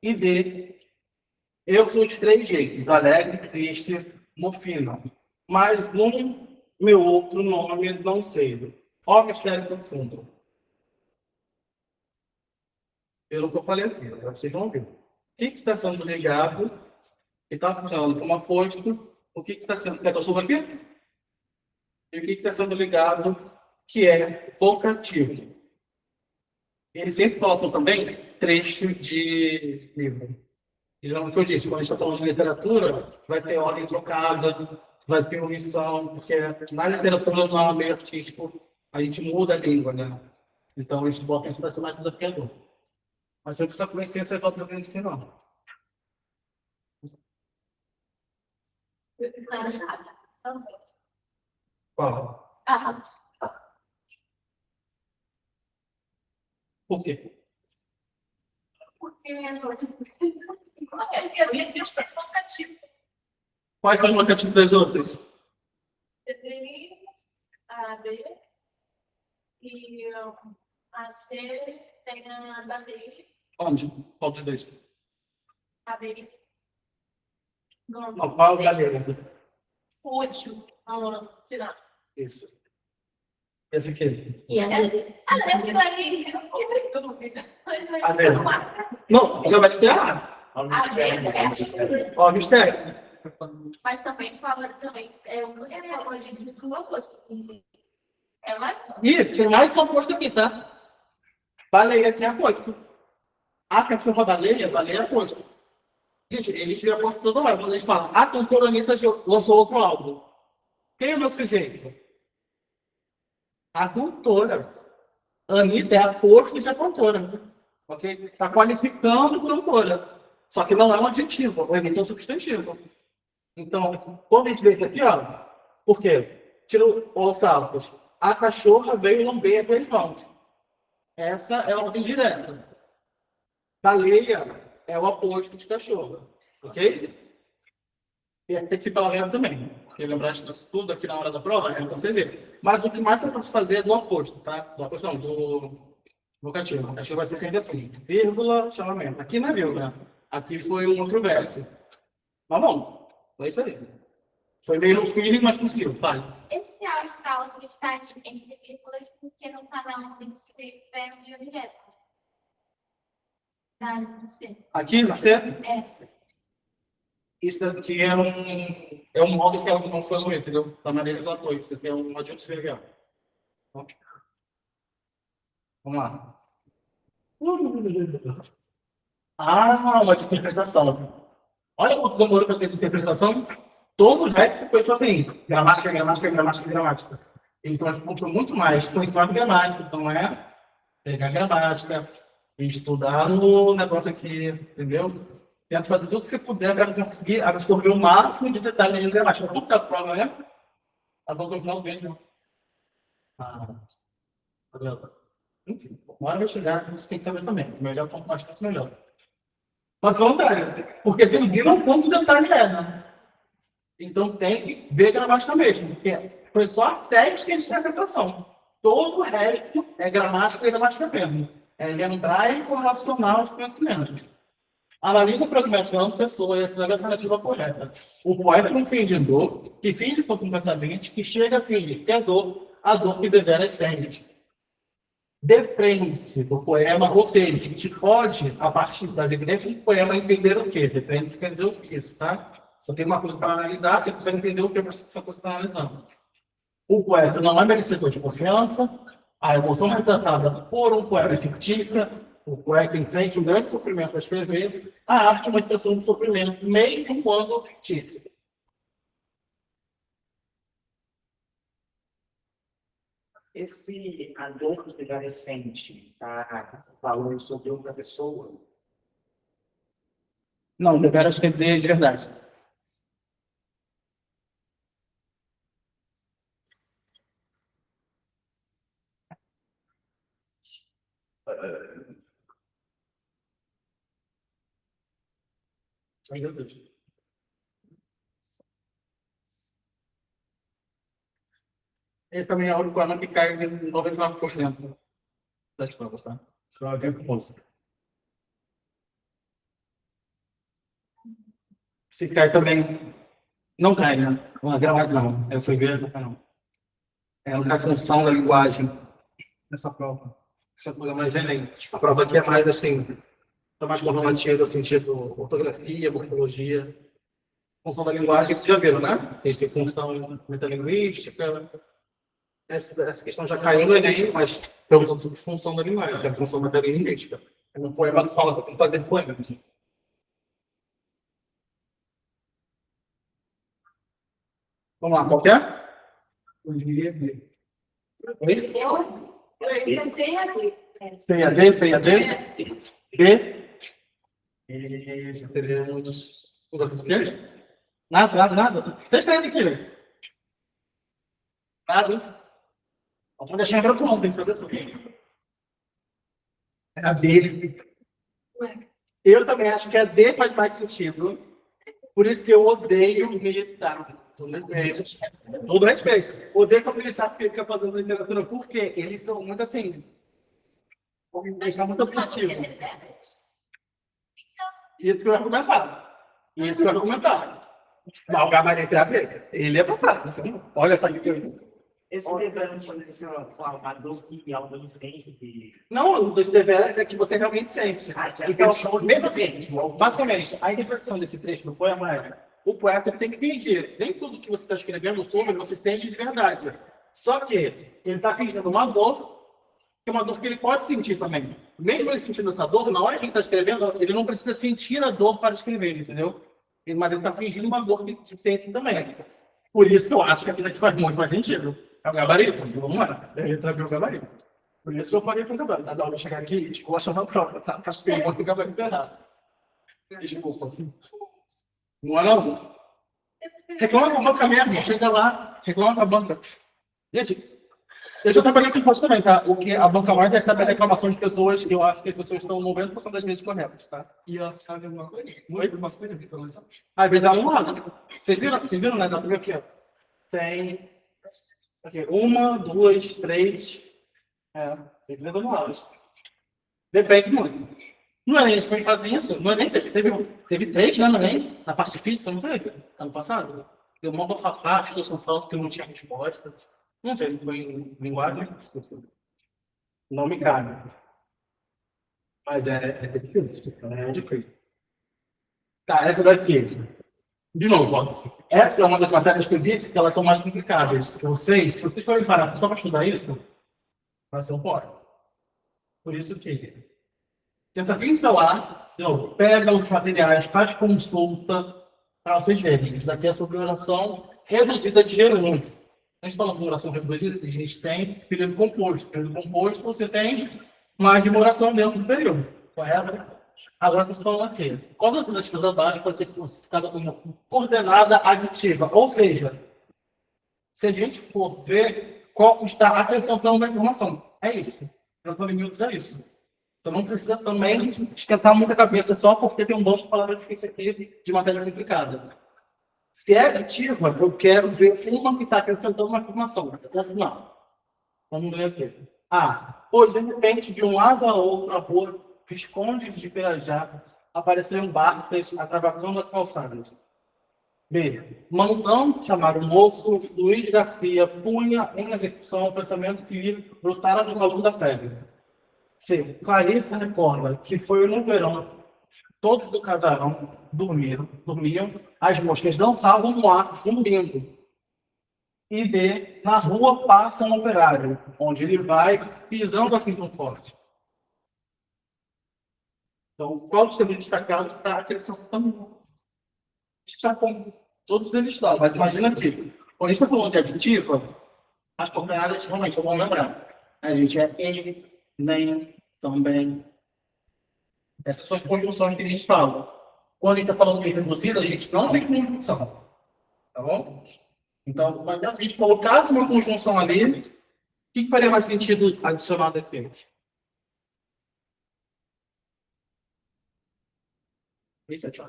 E D. Eu sou de três jeitos, alegre, triste, mofino. Mas meu outro nome não sei. Ó mistério profundo. Pelo que eu falei aqui, vocês vão ver. O que está sendo ligado e está funcionando como aposto? O que está sendo, quer que eu suba aqui? E o que está sendo ligado, que é vocativo. Eles sempre colocam também trecho de livro. E lembra que eu disse, quando a gente está falando de literatura, vai ter ordem trocada, vai ter omissão, porque na literatura, no meio artístico, a gente muda a língua, né? Então, a gente bota isso para ser mais desafiador. Mas você precisa conhecer essa volta de ensino. Qual? Ah, Por quê? porque existe um vocativo. Quais são os motivos das outras? D, a B e a C tem a da D, Onde? Qual dos dois? a B. Não, qual é o galera? Útil, final. Isso. Esse aqui. E essa daí, A B. Não, ela vai ter A. Ó, mistério. mas também fala também, você falou de oposto. É mais E tem mais um aposto aqui, tá? Baleia aqui é aposto. A cachorra-baleia, baleia é aposto. Gente, a gente vê aposto toda hora. Quando a gente fala, a cantora Anitta lançou outro álbum. Quem é o meu sujeito? A cantora. Anitta é aposto de a cantora. Ok? Está qualificando cantora. Só que não é um adjetivo. Anitta é um substantivo. Então, quando a gente vê isso aqui, ó. Por quê? Tira os saltos. A cachorra veio lamber as mãos. Essa é a ordem direta. Baleia é o oposto de cachorro. Ok? E tem que ser pela verba também. Porque lembrar disso tudo aqui na hora da prova, é você ver. Mas o que mais eu posso fazer é do oposto, tá? Do oposto não, do vocativo. O vocativo vai ser sempre assim. Vírgula, chamamento. Aqui não é vírgula. Aqui foi um outro verso. Mas bom, é isso aí. Foi meio obscuro, mas conseguiu. Vai. Esse áudio está autolistado entre vírgulas porque no canal tem que escrever verbo e objeto. Tá, não sei. Aqui, você? É. Isso daqui é um modo que ela não foi no entendeu? Da maneira que ela foi. Isso aqui é um adjunto trivial. Vamos lá. Ah, uma interpretação. Olha quanto demorou para ter interpretação. Todo o resto foi tipo assim, gramática, gramática, gramática, gramática. Então, a gente muito mais conhecimento gramática, então pegar gramática, estudar no negócio aqui, entendeu? Tenta fazer tudo que você puder para conseguir absorver o máximo de detalhes de gramática. Tudo que a prova é, tá bom no final do mês, não. Enfim, uma hora vai chegar, você tem que saber também. Melhor quanto mais fácil, melhor. Mas vamos ver, porque se ninguém não conta o detalhe é, né? Então tem que ver gramática mesmo, porque foi só a sete que é de interpretação. Todo o resto é gramática e gramática mesmo. É lembrar e correlacionar os conhecimentos. Analisa o fragmento de uma pessoa e escreve a alternativa correta. O poeta é um fingidor, que finge completamente, que chega a fingir que é dor, a dor que deveras sente. Depende-se do poema, ou seja, a gente pode, a partir das evidências do poema, entender o quê? Depende-se quer dizer o que isso, tá? Você tem uma coisa para analisar, você precisa entender o que essa coisa está analisando. O poeta não é merecedor de confiança, a emoção retratada por um poeta é fictícia, o poeta enfrenta um grande sofrimento para escrever, a arte é uma expressão de sofrimento, mesmo quando fictícia. Esse a dor que ele sente, tá falando sobre outra pessoa. Não, deveras quer dizer de verdade. Ai, meu Deus. Esse também é o único ano que cai em 99% das provas, tá? Se cai também, não cai, né? Uma gramática não. Eu fui ver, não cai não. É uma função da linguagem nessa prova. Essa coisa mais Enem. A prova aqui é mais assim, é mais normativa, sentido ortografia, morfologia. Função da linguagem, vocês já viram, né? A gente tem função metalinguística. Essa questão já caiu no Enem, mas perguntando sobre função da linguagem, que é a função metalinguística. É um poema que fala como fazer poema. Vamos lá, qual que é? Eu diria B. Oi? Eu pensei aqui. CAD, CAD, B. E teremos. Vocês querem? Nada. Vocês têm aqui, né? Nada. Vamos deixar em branco, não, tem que fazer tudo. É a D. Eu também acho que a D faz mais sentido. Por isso que eu odeio militar. Todo respeito. Odeio que o militar fica fazendo literatura, porque eles são muito assim. Vão deixar muito objetivo. Isso que eu ia comentar. Mas o gabarito é a B. Ele é passado. Assim. Olha essa aqui que eu. Esse deveras a dor que alguém sente que... Não, o dos deveras é que você realmente sente. Então, mesmo assim, basicamente, a interpretação desse trecho do poema é: o poeta tem que fingir. Nem tudo que você está escrevendo sobre você sente de verdade. Só que ele está fingindo uma dor, que é uma dor que ele pode sentir também. Mesmo ele sentindo essa dor, na hora que ele está escrevendo, ele não precisa sentir a dor para escrever, entendeu? Mas ele está fingindo uma dor que ele sente também. Por isso que eu acho que essa daqui faz muito mais sentido. É o gabarito? Vamos lá. Ele trabalhou o gabarito. Por isso que eu falei para os alunos. Adoro chegar aqui e escola na prova, tá? Acho que tem muito gabarito errado. Desculpa. Não é não? Reclama com a banca mesmo. Chega lá, reclama com a banca. Gente, eu já trabalhei com imposto também, tá? O que a banca mais recebe é reclamação de pessoas, que eu acho que as pessoas estão 90% das vezes corretas, tá? E ela sabe alguma coisa? Muito alguma coisa, Vitor? Ah, vai dar um lado. Vocês viram, né? Dá pra ver aqui, ó. Tem. Aqui, 1, 2, 3. Tem que ver dando aulas. Depende muito. No Enem, eles também fazem isso. No Enem teve 3, né? No Enem, na parte física, não teve? Ano passado. Deu uma bafafá, que estão falando que não tinha resposta. Não sei, foi em linguagem. Não me cabe. Mas é difícil. É difícil. Tá, essa daqui. De novo, ó. Essa é uma das matérias que eu disse que elas são mais complicadas. Vocês, se vocês forem parar só para estudar isso, vai ser um porre. Por isso que tenta pincelar, pega os materiais, faz consulta para vocês verem. Isso daqui é sobre oração reduzida de gerúndio. A gente fala de oração reduzida, a gente tem período composto. Período composto, você tem mais de uma oração dentro do período, correto? Agora você falando aqui. Qual das alternativas abaixo pode ser classificada como coordenada aditiva? Ou seja, se a gente for ver qual está acrescentando uma informação, é isso. Para miúdos é isso. Então não precisa também esquentar muita cabeça só porque tem um banco de palavras difíceis aqui de matéria complicada. Se é aditiva, eu quero ver uma que está acrescentando uma informação. Não. Vamos ver aqui. Pois de repente, de um lado a outro, a rua Visconde de Pirajá, apareceram barcas atravessando a calçada. B. Mandão chamar o moço Luiz Garcia punha em execução o pensamento que lhe brotara no calor da febre. C. Clarice recorda que foi no verão, todos do casarão dormiam, as moscas dançavam no ar, zumbindo. E D. Na rua passa um operário, onde ele vai pisando assim tão forte. Então, qual dos serviços destacados está acrescentando? Está com todos eles estão, mas imagina aqui, quando a gente está falando de aditiva, as coordenadas realmente vão lembrar. A gente é ele, nem, também. Essas são as conjunções que a gente fala. Quando a gente está falando de reduzida, a gente não tem conjunção. Tá bom? Então, se a gente colocasse uma conjunção ali, o que faria mais sentido adicionar aqui? Isso é tchau.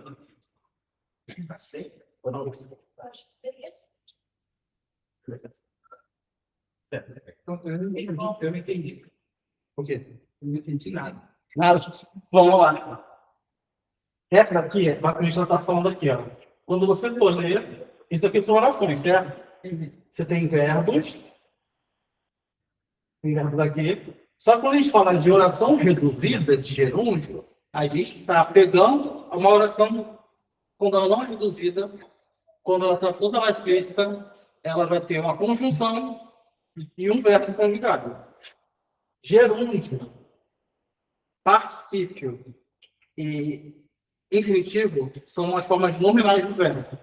Assim? Ou não? Acho que experiência. Então, eu não entendi. O quê? Eu não entendi nada. Nada. Vamos lá. Essa daqui é a que a gente está falando aqui, ó. Quando você for ler, isso daqui são orações, certo? Você tem verbos. Tem verbos aqui. Só que quando a gente fala de oração reduzida, de gerúndio, a gente está pegando uma oração, quando ela não é reduzida, quando ela está toda lá explícita, ela vai ter uma conjunção e um verbo conjugado. Gerúndio, particípio e infinitivo são as formas nominais do verbo.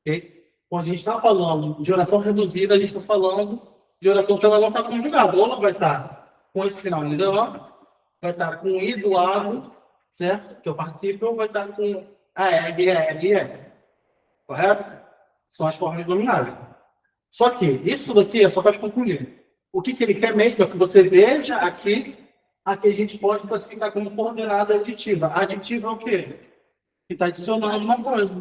Okay? Quando a gente está falando de oração reduzida, a gente está falando de oração que ela não está conjugada. Ou ela vai estar com esse final de ó, vai estar com i do lado, certo? Que eu participo, ou vai estar com a R, E. Correto? São as formas nominais. Só que isso daqui é só para concluir. O que ele quer mesmo é que você veja aqui a que a gente pode classificar como coordenada aditiva. Aditiva é o quê? Que está adicionando uma coisa.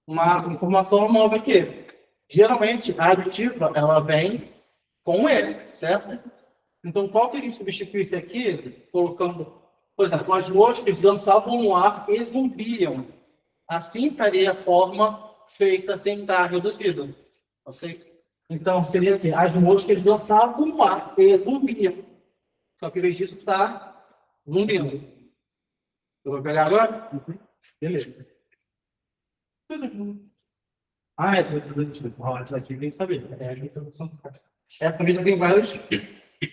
Uma informação nova aqui. Geralmente, a aditiva, ela vem com E, certo? Então, qual que a gente substituísse aqui, colocando, por exemplo, as moscas dançavam no ar e zumbiam. Assim estaria a forma feita sem estar reduzida. Então, seria aqui, as moscas dançavam no ar e zumbiam. Só que, em vez disso, está zumbindo. Eu vou pegar agora? Beleza. Ah, isso aqui tem que saber. É a família tem vários.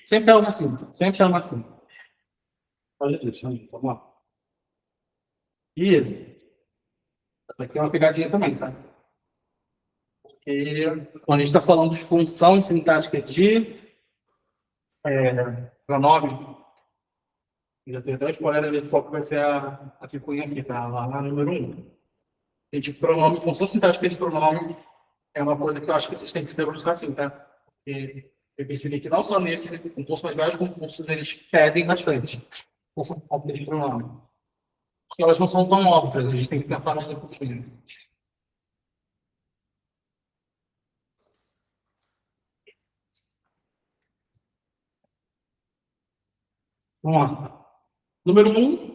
Sempre é uma assim. Sempre é uma assim. Olha isso, vamos lá. E essa aqui é uma pegadinha também, tá? Porque quando a gente está falando de função sintática de pronome, já tem até spoiler ali, só que vai ser a picuinha aqui, tá? Lá número 1. Gente, pronome, função sintática de pronome é uma coisa que eu acho que vocês têm que se debruçar assim, tá? Porque eu percebi que não só nesse concurso, mas vários concursos eles pedem bastante função sintática de pronome. Porque elas não são tão óbvias, a gente tem que pensar mais um pouquinho. Vamos lá. Número 1.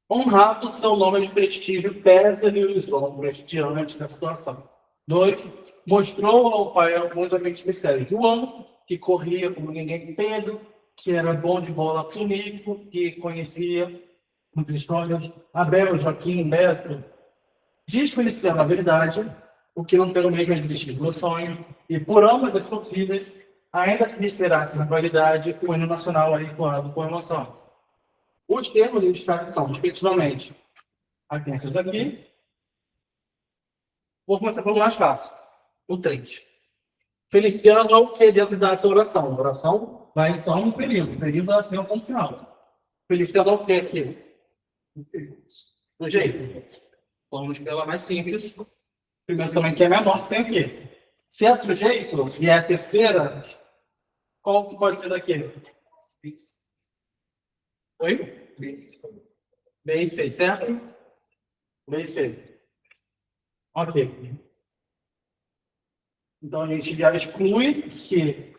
Honrado seu nome de prestígio, pesa-lhe os ombros diante da situação. 2. Mostrou ao pai alguns amigos mistérios. João, que corria como ninguém. Pedro, que era bom de bola. Tunico, que conhecia muitas histórias. Abel, Joaquim, Beto. Diz Feliciano a verdade, o que não pelo mesmo desistir do sonho. E por ambas as torcidas, ainda que esperasse na qualidade, o hino nacional aí coado com emoção. Os termos de destaque são, respectivamente, aqui essa daqui. Vou começar pelo mais fácil, o 3. Feliciano é o que dentro dessa oração? A oração vai só um período. O período até o ponto final. Feliciano é o que aqui? Do jeito. Vamos pela mais simples. Primeiro também que é menor, tem aqui. Se é sujeito e é a terceira, qual que pode ser daqui? Oi? B e C, certo? B e C. Ok. Então, a gente já exclui que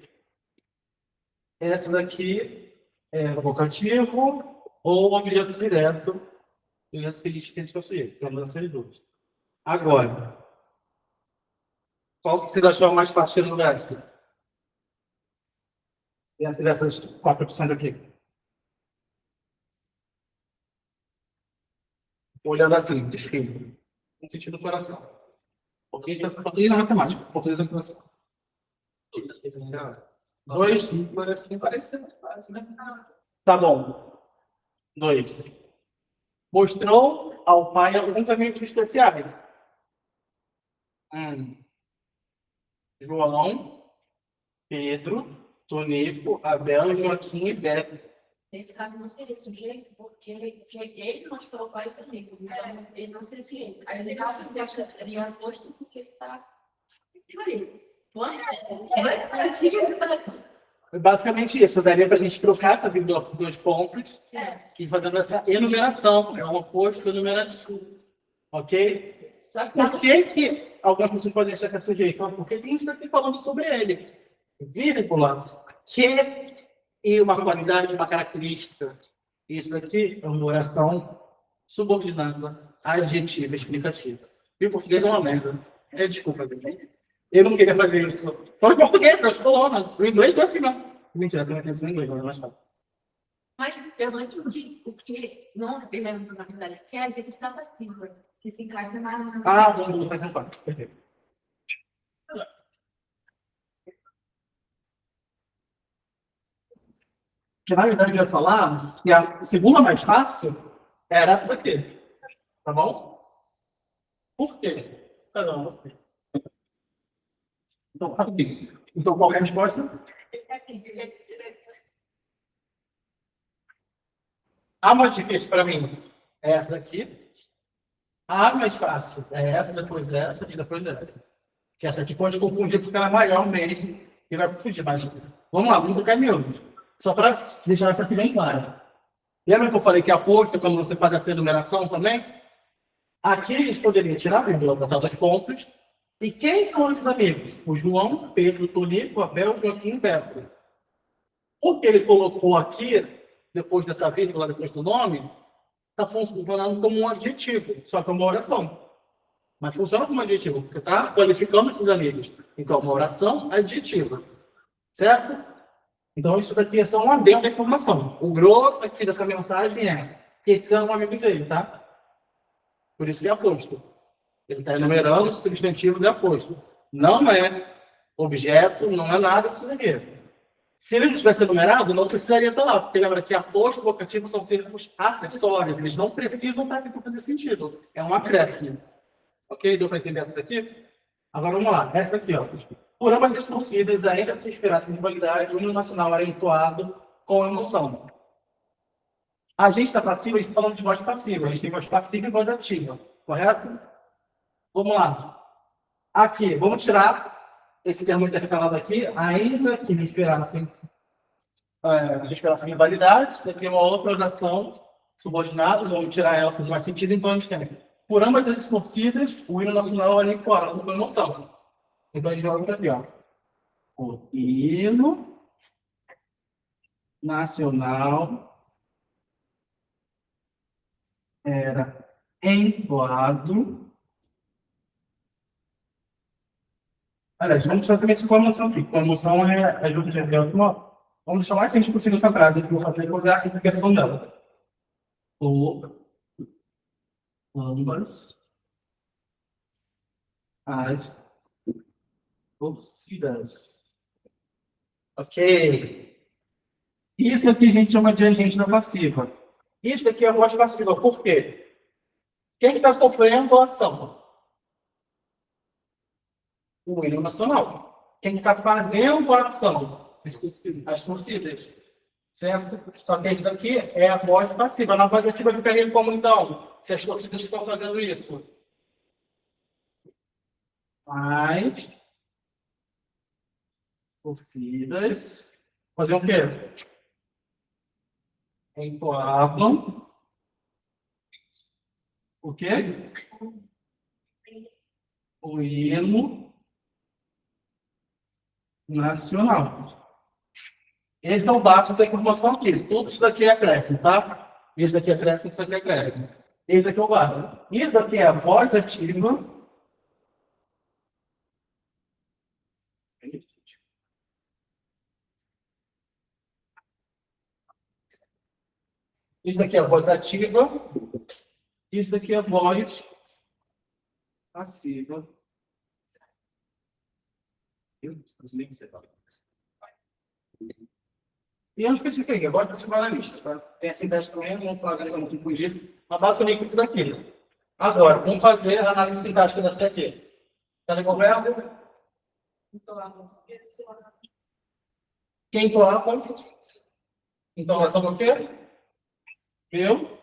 essa daqui é vocativo ou objeto direto e as que a gente tem que sujeito. Então, essas duas. Agora, qual que vocês acham mais fácil no dessa? Dessas 4 opções aqui. Olhando assim, escrito. No sentido do coração. Porque na matemática. Português do coração. 2. Parece mais fácil, né? Tá bom. 2. Mostrou ao pai alguns amigos especiais. João, Pedro, Tonico, Abel, Joaquim e Beto. Nesse caso, não seria sujeito, porque ele mostrou quais amigos, então ele não seria sujeito. Aí, no caso, seria posto porque está ali. Basicamente isso. Daria para a gente trocar essa vírgula por 2 pontos e fazendo essa enumeração. É um oposto enumerativo. Ok? Só que Por que que algumas pessoas podem achar que é sujeito? Então, porque a gente está aqui falando sobre ele. Vírgula, que e uma qualidade, uma característica. Isso daqui é uma oração subordinada, adjetiva, explicativa. E o português é uma merda. Desculpa, gente. Eu não queria fazer isso. Foi em português, eu estou lá. O inglês foi assim, não. Mentira, também tem isso em inglês, mas é mais fácil. Mas eu não entendi o que não lembro, na verdade, que é a gente está passiva, que se encaixa na. Ah, vamos fazer um quarto. Perfeito. Que na verdade eu ia falar que a segunda mais fácil era essa daqui. Tá bom? Por quê? Ah, não, não sei. Então, rapidinho. Então, qual é a resposta? A mais difícil para mim é essa daqui. A mais fácil é essa, depois essa e depois essa. Que essa aqui pode confundir porque ela é maior mesmo e vai confundir. Mas vamos lá, vamos trocar miúdos. Só para deixar essa aqui bem clara. Lembra que eu falei que a posta, quando você faz essa enumeração também? Aqui eles poderiam tirar a vírgula, botar 2 pontos. E quem são esses amigos? O João, Pedro, Tonico, Abel, Joaquim e Beto. O que ele colocou aqui, depois dessa vírgula, depois do nome, está funcionando como um adjetivo, só que é uma oração. Mas funciona como adjetivo, porque está qualificando esses amigos. Então, uma oração adjetiva. Certo? Então, isso daqui é só um adendo da informação. O grosso aqui dessa mensagem é que esses são amigos dele, tá? Por isso que é aposto. Ele está enumerando os substantivos de aposto. Não é objeto, não é nada disso daqui. Se ele não tivesse enumerado, não precisaria estar lá, porque lembra que aposto e vocativo são termos acessórios, eles não precisam estar aqui para fazer sentido. É um acréscimo. Ok? Deu para entender essa daqui? Agora vamos lá, essa aqui, ó. Por ambas as torcidas, ainda que esperassem rivalidade, o hino nacional era entoado com emoção. A gente está passivo, a gente está falando de voz passiva. A gente tem voz passiva e voz ativa. Correto? Vamos lá. Aqui, vamos tirar esse termo intercalado aqui, ainda que respirassem rivalidade. Isso aqui é uma outra oração subordinada. Vamos tirar ela para fazer mais sentido. Então, a gente tem, por ambas as torcidas, o hino nacional era entoado com emoção. Então, a gente vai para aqui, ó. O hino nacional era entoado. Aliás, vamos deixar também essa informação aqui. A emoção é junto de uma. Vamos deixar o mais simples possível essa frase, que eu vou fazer depois a explicação dela. Por ambas as torcidas. Ok. Isso aqui a gente chama de agente da passiva. Isso aqui é a voz passiva. Por quê? Quem está sofrendo a ação? O hino nacional. Quem está fazendo a ação? As torcidas. Certo? Só que isso daqui é a voz passiva. Na voz ativa ficaria como então? Se as torcidas estão fazendo isso. As torcidas faziam o quê? Entoavam o quê? O hino nacional. Esse é o básico da informação aqui. Tudo isso daqui é acréscimo, tá? Esse daqui é acréscimo, isso daqui é acréscimo. Esse daqui é o básico. Isso daqui é a voz ativa. Isso daqui é a voz ativa. Isso daqui é a voz passiva. E eu não especifiquei, eu gosto de especificar na lista. Tá? Tem essa ideia também, não vou falar dessa muito fugir, mas basicamente isso daqui. Agora, vamos fazer a análise sintática dessa daqui. Está decorrendo? Quem entoar, pode. Entonação do quê? Meu.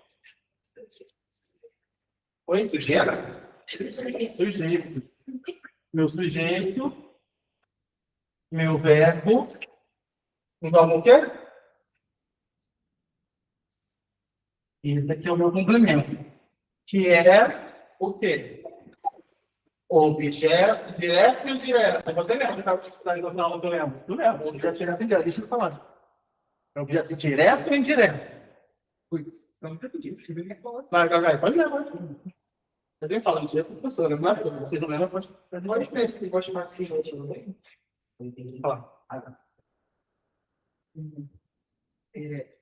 Oi, sujeira? Sujeito. Meu sujeito. Meu verbo. Igual o quê? Esse aqui é o meu complemento, que é o quê? Objeto direto e indireto. Você lembra que estava estudando na aula que eu lembro? Não lembro. Objeto direto e indireto. Deixa eu falar. É objeto direto e indireto. Putz, não entendi. Vai. Pode levar. Eu tenho falado disso, professor. Não é? Vocês não lembram? Pode ver esse negócio macio de novo. falar. É.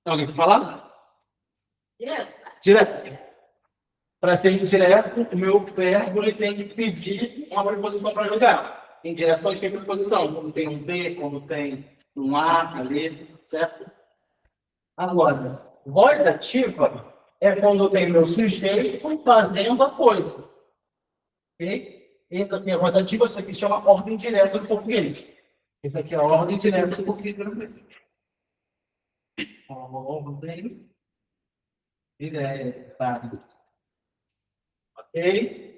Alguém quer falar? Direto. Direto. Para ser indireto, o meu verbo ele tem que pedir uma preposição para jogar. Indireto pode ter preposição, quando tem um D, quando tem um A ali, certo? Agora, voz ativa é quando tem meu sujeito fazendo a coisa. Ok? Essa aqui é a voz ativa, isso aqui se chama ordem direta do português. Essa aqui é a ordem direta do português. Ordem direta. Ok?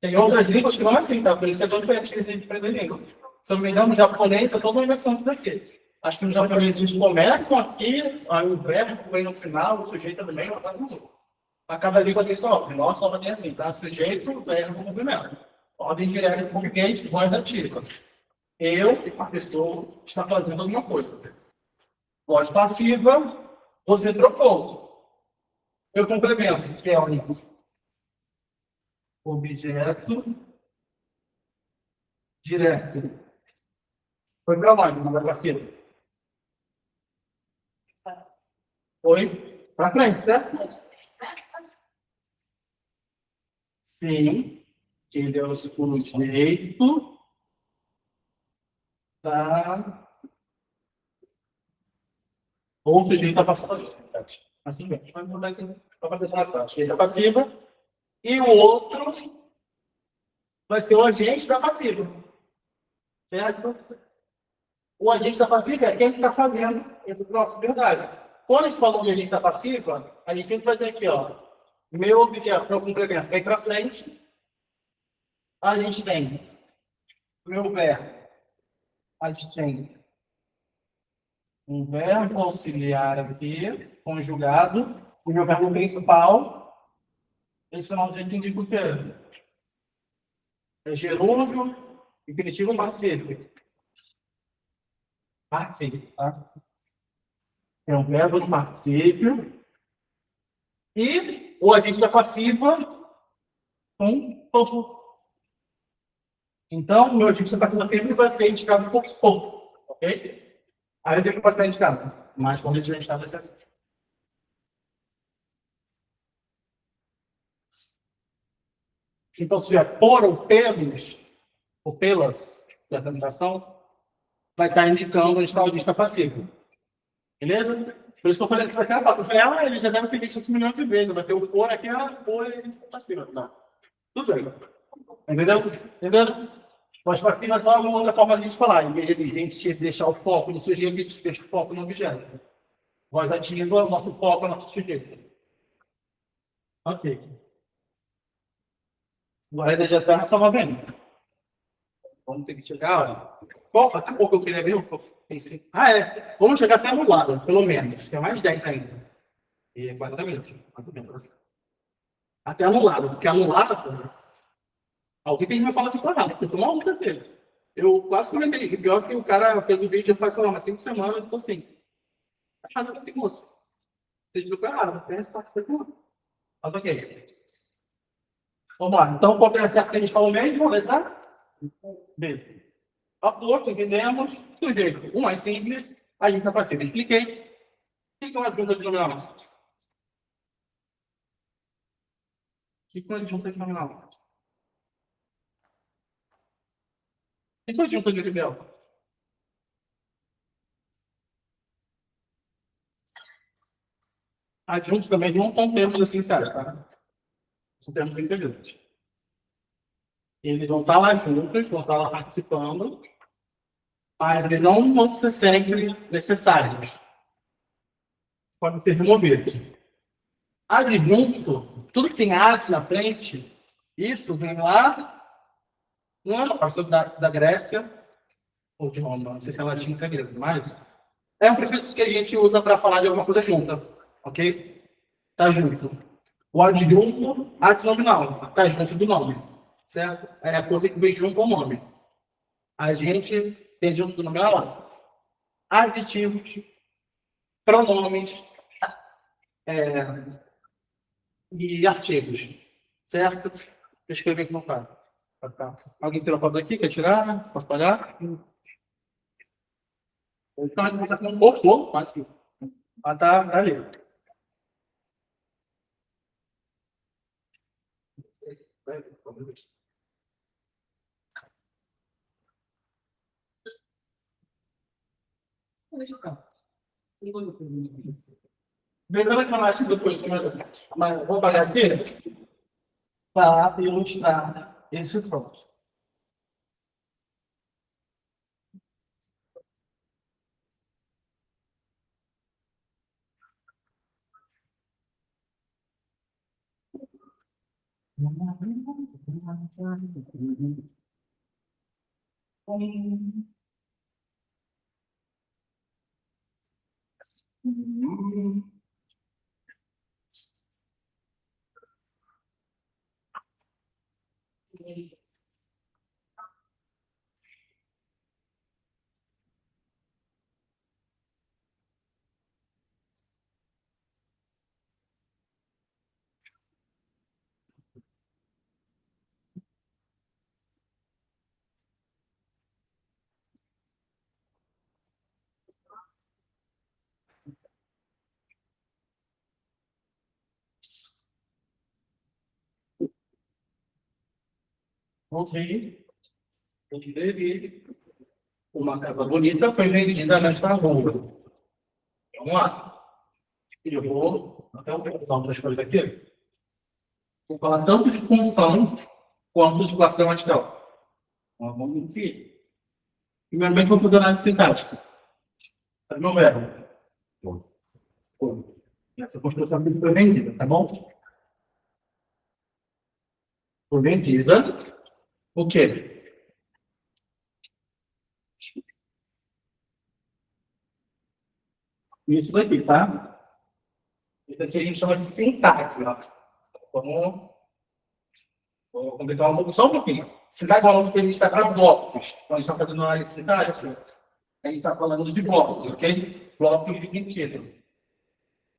Tem outras línguas que não é assim, tá? Por isso que é tão diferente que a gente aprende língua. Se eu não me engano, no japonês é toda uma inversão disso daqui. Acho que no japonês eles começam aqui, aí o verbo vem no final, o sujeito também, não faz muito. A cada língua tem sua ordem. Nossa ordem é assim, tá? Sujeito, verbo, complemento. Ordem direta em português, voz ativa. Eu, a pessoa, está fazendo alguma coisa. Voz passiva, você trocou. Eu complemento, que é o objeto direto. Foi para onde? Não vai para cima. Foi para frente, certo? Sim, ele é o sujeito da... Ou o sujeito da passagem. Assim mesmo. Mas não vai ser para deixar atrás. Ele é passiva. E o outro vai ser o agente da passiva. Certo? O agente da passiva é quem está fazendo esse próximo, verdade. Quando a gente fala de agente da passiva, a gente sempre vai ter aqui, ó. Meu objeto, meu complemento, vem para frente. A gente tem meu verbo. A gente tem um verbo auxiliar aqui, conjugado. O meu verbo principal. Esse finalzinho indica o quê? É gerúndio, infinitivo, particípio. Particípio, tá? É um verbo do particípio. E o agente da passiva, pouco. Então, o meu agente da passiva sempre vai ser indicado por pouco. Ok? Aí eu tenho que botar indicado. Mas quando ele tiver indicado, vai ser assim. Então, se vier por ou pelos, ou pelas, da apresentação, vai estar indicando onde está o agente da passiva. Beleza? Por isso que eu falei que isso aqui é fácil. Eu falei, ele já deve ter visto isso milhões de vezes. Vai ter o por aqui, por e a gente tá cima. Não. Tudo bem. Entendeu? Mas para cima é só uma outra forma de a gente falar. Em vez de a gente deixar o foco no sujeito, a gente deixa o foco no objeto. Voz ativa, o nosso foco é o nosso sujeito. Ok. Agora ainda já está nessa vendo. Vamos ter que chegar, ó. Daqui a pouco eu queria ver, eu pensei. Vamos chegar até anulado, pelo menos. Tem mais 10 ainda. E 40 minutos. Muito bem. Até anulado, porque anulado. Alguém tem que me falar que está errado, porque eu tô uma luta dele. Eu quase comentei. E pior que o cara fez o vídeo faz, sei lá, umas 5 semanas, eu tô assim. Tá errado essa aqui, moço. Você explicou errado. Tem essa parte aqui. Mas ok. Vamos lá. Então, qual é a certa que a gente falou mesmo? Letra B. Autor, entendemos. Sujeito. Um mais simples. A gente está passivo. Expliquei. O que é uma adjunta de nominal? O que é uma adjunta de nominal? O que é uma adjunta de nominal? Adjuntos também não são termos essenciais, tá? São termos integrantes. Eles vão estar lá juntos, vão estar lá participando, mas eles não vão ser sempre necessários. Podem ser removidos. Adjunto, tudo que tem ad na frente, isso vem lá, não é uma professora da Grécia, ou de nome, não sei se é latim ou é grego, mas é um prefixo que a gente usa para falar de alguma coisa junta, ok? Tá junto. O adjunto, adnominal, tá junto do nome, certo? É a coisa que vem junto ao nome. A gente tem junto do nome lá. Adjetivos, pronomes e artigos, certo? Deixa eu escrever aqui no quadro. Alguém tirou a foto aqui? Quer tirar? Posso olhar? Então, a gente vai estar com um pouco, mas sim. Ah, tá ali. Lembrando que a Nath depois, mas vou pagar aqui para ilustrar esse ponto. Ok. Eu teve uma casa bonita, foi vendida nesta rua. Vamos lá. Eu vou até usar outras coisas aqui. Vou falar tanto de função quanto de classe gramatical. Então, vamos seguir. Primeiramente, vou fazer análise sintática. É meu verbo. Essa construção foi vendida, tá bom? Foi vendida. O quê? Isso daqui, tá? Isso aqui a gente chama de sintaxe, ó. Vou complicar um pouco, só um pouquinho. Sintaxe é um que a gente está para blocos. Quando a gente está fazendo análise sintática, a gente está falando de blocos, ok? Blocos de sentido.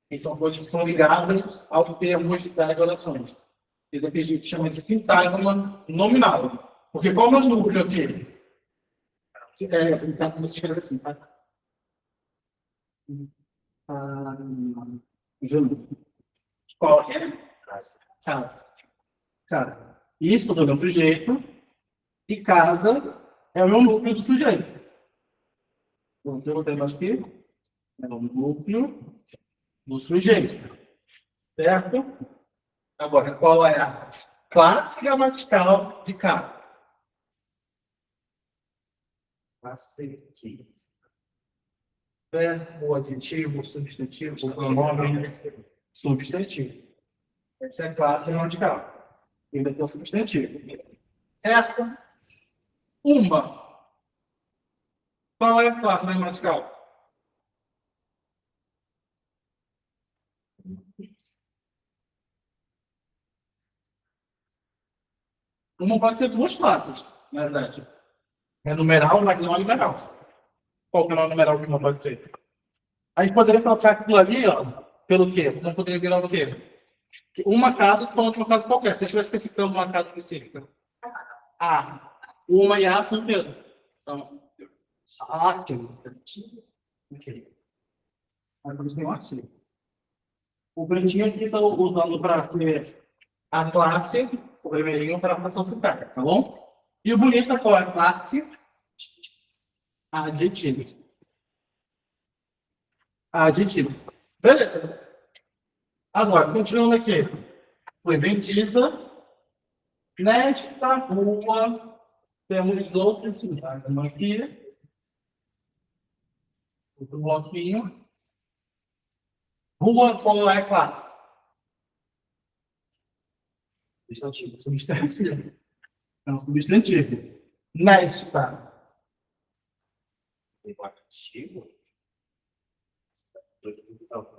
E são coisas que são ligadas aos termos das orações. Isso aqui a gente chama de sintagma nominal. Porque qual é o núcleo aqui? Sintagma se escreve assim, tá? Qual é? Casa. Casa. Isso do meu sujeito. E casa é o meu núcleo do sujeito. Então, eu tenho aqui. É o núcleo do sujeito. Certo? Agora, qual é a classe gramatical de cá? Classe 15. Verbo, adjetivo, substantivo, pronome, substantivo. Essa é a classe gramatical. Ainda tem o substantivo. Certo? Uma. Qual é a classe gramatical? Uma pode ser duas classes, na verdade. É numeral, mas não é numeral. Qual que é o numeral que uma pode ser? A gente poderia trocar aquilo ali, ó, pelo quê? Não poderia virar o quê? Uma casa, falando de uma casa qualquer. Se eu estiver especificando uma casa específica. A. Uma e A são Pedro. São artigo. Ok. Aí por isso tem um artigo. O pretinho aqui está usando para ser a classe, o primeirinho para a função sintática, tá bom? E o bonito, qual é a classe? Adjetivo. Adjetivo. Beleza. Agora, continuando aqui. Foi vendida. Nesta rua, temos outros sintágmas aqui. Outro bloquinho. Rua, qual é a classe? Substantivo. Substantivo. Não, substantivo. Nesta. Negativo?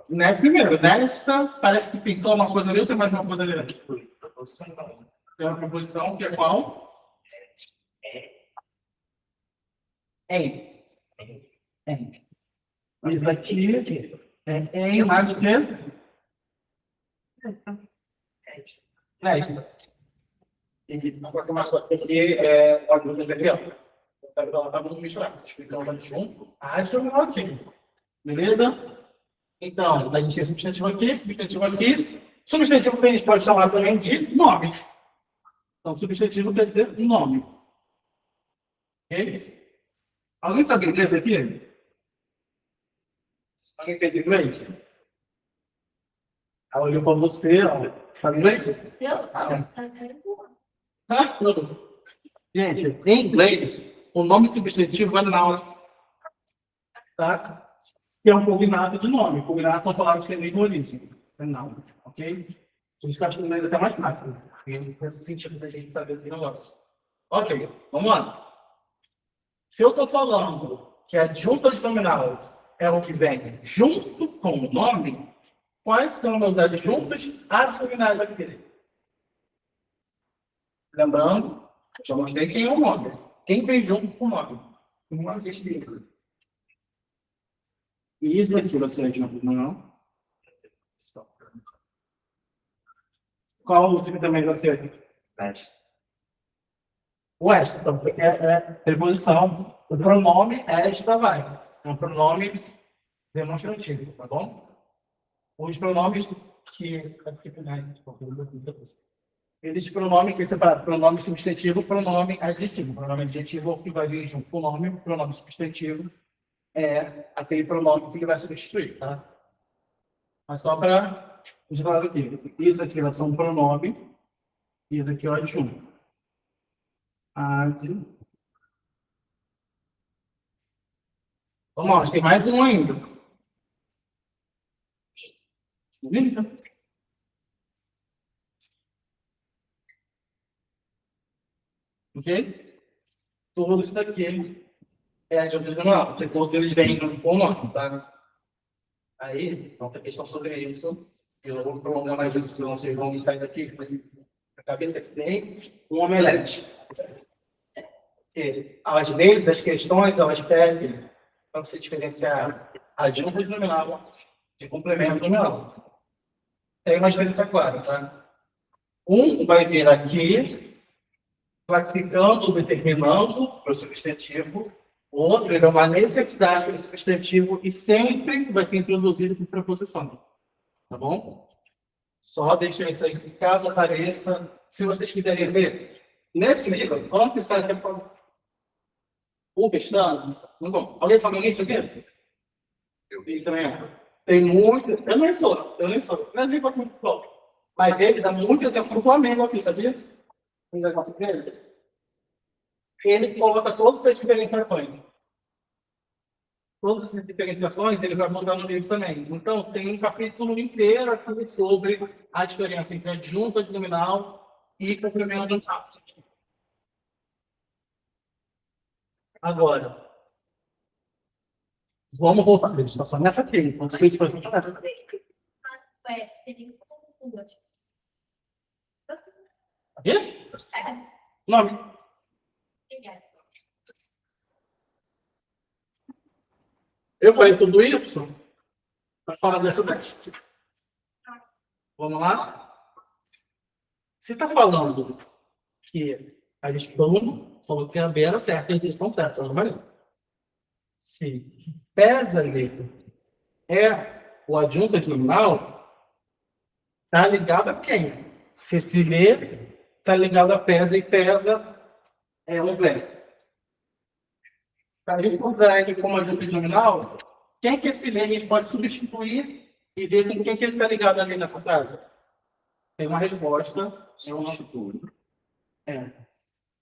Né, primeiro, nesta, parece que tem só uma coisa ali, ou tem mais uma coisa ali? Tem uma proposição que é qual? Em. Em. Isso aqui é em mais do que? Nesta. E a próxima coisa aqui é a ajuda aqui, ó. Vamos misturar. Explicando junto. Acho aqui. Beleza? Então, a gente tem substantivo aqui, substantivo aqui. Substantivo que a gente pode chamar também de nome. Então, substantivo quer dizer nome. Ok? Alguém sabe inglês aqui? Alguém tem inglês? Ela olhou para você, ó. Sabe inglês? Ah, não. Gente, em inglês, o nome substantivo é noun. Tá? Que é um combinado de nome. Combinado são palavras que têm a mesma origem. É noun. Ok? Por isso que eu acho que o inglês é até mais fácil. Nesse sentido da gente saber do negócio. Ok, vamos lá. Se eu estou falando que a junta de nominal é o que vem junto com o nome, quais são as adjuntas adnominais daquele? Lembrando, eu já mostrei quem é o nome. Quem vem junto com o nome? O nome desse livro. E isso aqui vai ser adjunto, não? Qual o tipo também vai ser? O esta, então, é preposição. O pronome esta vai. É um pronome demonstrativo, tá bom? Os pronomes que. Existe pronome que é separado. Pronome substantivo, pronome adjetivo. Pronome adjetivo é o que vai vir junto com o nome. O pronome substantivo é aquele pronome que ele vai substituir, tá? Mas só para falar aqui. Isso aqui vai ser um pronome. E isso aqui é o adjunto. Vamos lá, tem mais um ainda. Ok? Tudo isso daqui é adjunto nominal, porque todos eles vêm junto com o nome, tá? Aí, não tem questão sobre isso. Eu não vou prolongar mais isso, senão vocês vão sair daqui. Mas a cabeça que tem um omelete. Porque, às vezes, as questões, elas pedem para você diferenciar adjunto de nominal de complemento nominal. Tem uma diferença clara, tá? Um vai vir aqui, classificando, determinando para o substantivo. O outro é uma necessidade para o substantivo e sempre vai ser introduzido por preposição. Tá bom? Só deixa isso aí, caso apareça. Se vocês quiserem ver, nesse livro, vamos pensar aqui a forma. O pestano, não bom. Alguém falou isso aqui? Eu vi também. Tem muito. Eu nem sou. Não é nem para muito top. Mas ele dá muito exemplo do Flamengo aqui, sabia? Um negócio dele. Ele coloca todas as diferenciações. Todas as diferenciações ele vai montar no livro também. Então, tem um capítulo inteiro aqui sobre a diferença entre adjunto adnominal e complemento nominal. Agora, vamos voltar. A gente está só nessa aqui. Não sei se foi essa. Aqui? Nome. Eu falei tudo isso para falar dessa daqui. Vamos lá? Se está falando que a gente falou que a B era certa, eles estão certos, não é? Se pesa ali é o adjunto adnominal, está ligado a quem? Se lê, está ligado a pesa e pesa é um verbo. Para a gente considerar ele como adjunto adnominal, quem que esse lê a gente pode substituir e ver com quem que ele está ligado ali nessa frase? Tem uma resposta. Substitui.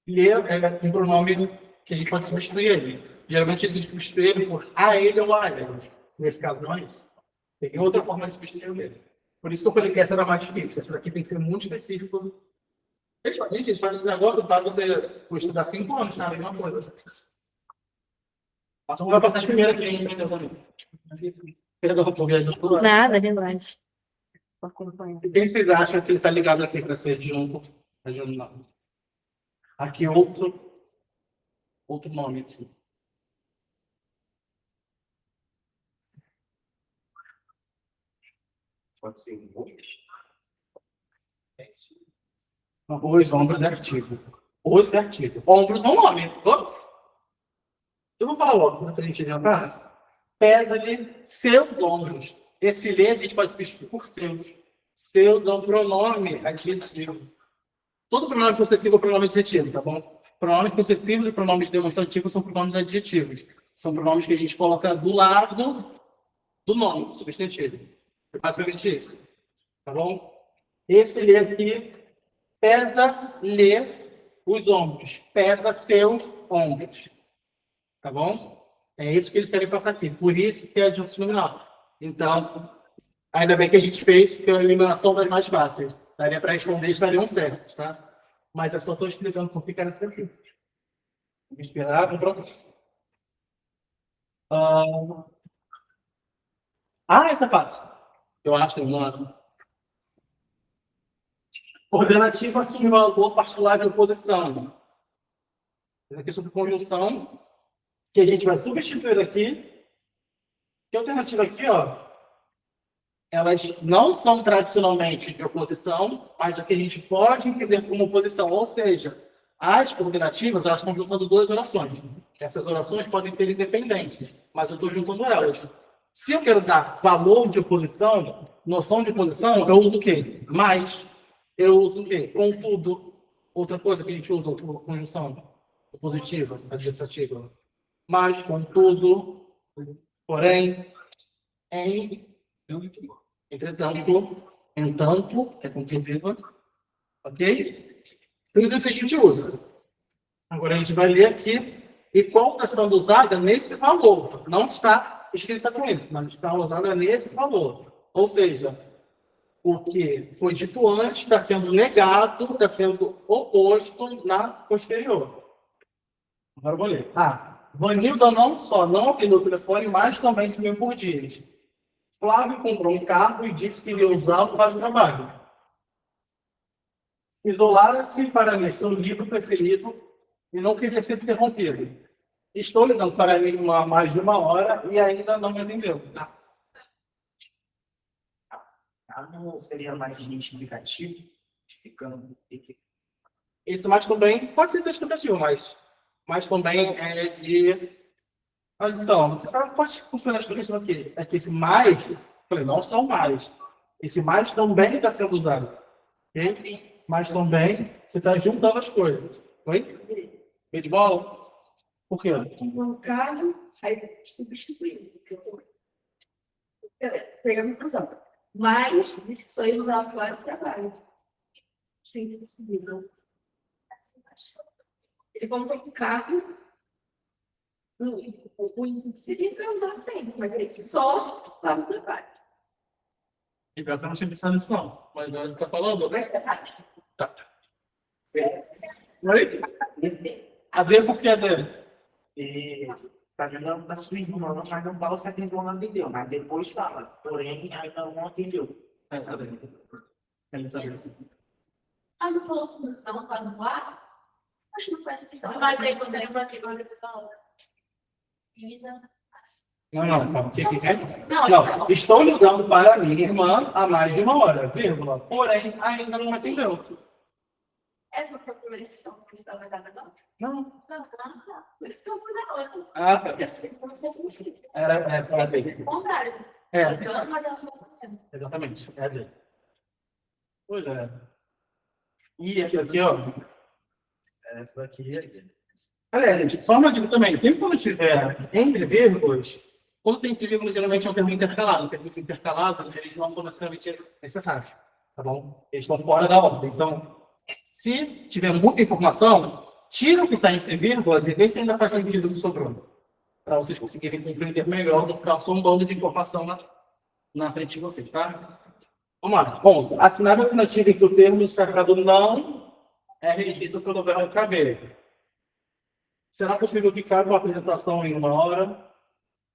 Lê é um pronome que a gente pode substituir ele. Geralmente a gente substitui ele por a ele ou a ela. Nesse caso não é isso. Tem outra forma de substituir ele. Por isso que eu falei que essa era mais difícil. Essa daqui tem que ser muito específico. Gente, faz esse negócio para você estudar 5 anos, tá? A mesma coisa. A turma vai passar as primeiras aqui, hein? Perdão, por viajar por lá. Nada, relaxa. Vou acompanhar. Quem vocês acham que ele está ligado aqui para ser junto? Não. Aqui outro nome. Aqui. Pode ser hoje. Os ombros é artigo. Os é artigo. Ombros é um nome. Eu vou falar logo, para a gente adiantar. Pesa-lhe seus ombros. Esse lê a gente pode substituir por seus. Seus é um pronome adjetivo. Todo pronome possessivo é pronome adjetivo, tá bom? Pronomes possessivos e pronomes demonstrativos são pronomes adjetivos. São pronomes que a gente coloca do lado do nome, do substantivo. É basicamente isso. Tá bom? Esse lê aqui pesa-lhe os ombros. Pesa seus ombros. Tá bom? É isso que eles querem passar aqui. Por isso que é adjunto nominal. Então, ainda bem que a gente fez pela eliminação das mais fáceis. Daria para responder, estariam certos, tá? Mas eu só estou escrevendo por ficar nessa aqui. Vou esperar, vou pronto. Essa é fácil. Eu acho, mano. Ordenativo assume valor particular de oposição. Essa aqui é sobre conjunção, que a gente vai substituir aqui. Que a alternativa aqui, ó, elas não são tradicionalmente de oposição, mas a que a gente pode entender como oposição. Ou seja, as ordenativas, elas estão juntando duas orações. Essas orações podem ser independentes, mas eu estou juntando elas. Se eu quero dar valor de oposição, noção de oposição, eu uso o quê? Mais. Eu uso o quê? Contudo. Outra coisa que a gente usa, outra conjunção positiva, adversativa. Mais, contudo, porém, entretanto, entanto, é conjuntiva, ok? Tudo isso a gente usa. Agora a gente vai ler aqui e qual está sendo usada nesse valor. Não está escrita com isso, mas está usada nesse valor. Ou seja, o que foi dito antes está sendo negado, está sendo oposto na posterior. Agora eu vou ler. Vanilda não só não atendeu o telefone, mas também sumiu por dias. Flávio comprou um carro e disse que iria usá-lo para o trabalho. Isolara-se para ler seu livro preferido e não queria ser interrompido. Estou ligando para ele há mais de 1 hora e ainda não me atendeu. Não seria mais identificativo? Explicando. Esse mais também pode ser identificativo, mas também é de adição. Você pode funcionar a explicação aqui. É que esse mais, falei, não são mais. Esse mais também está sendo usado. Ok? Mas também você está juntando as coisas. Oi? Meio de bola? Por quê? Um carro, aí substituiu. Pegando conclusão. Mas, disse que só ia usar para o trabalho. Sim, possível. Ele comprou um carro. O seria para usar sempre, mas ele só para o trabalho. E pior que eu não tinha pensado nisso, não. Mas agora você está falando. Mas é rápido. Tá. Oi? A ver por que é dele? Está ligando para sua irmã, mas não fala se atendeu ou não atendeu, mas depois fala. Porém, ainda não atendeu. Essa daí. Ele tá vendo. Não falou que não está no ar? Acho que não foi essa questão. Mas aí quando ele bateu, olha para a hora. Não, calma. O que é? Não, Não, estou ligando para minha irmã há mais de 1 hora, vírgula. Porém, ainda não atendeu. essa foi a primeira questão que estava dada agora. Não. Por isso que eu fui na outra. Tá. Porque essa questão não fez sentido. Era essa aí. O contrário. É, Então, mas ela não entendeu. exatamente. É a dele. Pois é. E essa aqui, ó. Essa daqui é dele. Olha, gente, só uma dica também. Sempre quando tiver entre vírgulas, quando tem entre vírgulas, geralmente é um termo intercalado. Termos intercalados, eles não são necessariamente necessários. Tá bom? Eles estão fora da ordem. Então, se tiver muita informação, tira o que está entre vírgulas e vê se ainda faz sentido o que sobrou. Para vocês conseguirem compreender melhor, não ficar só um bando de informação na frente de vocês, tá? Vamos lá. 11. Assinar a alternativa em que o termo destacado não é regido pelo verbo caber. Será possível que cabe uma apresentação em 1 hora?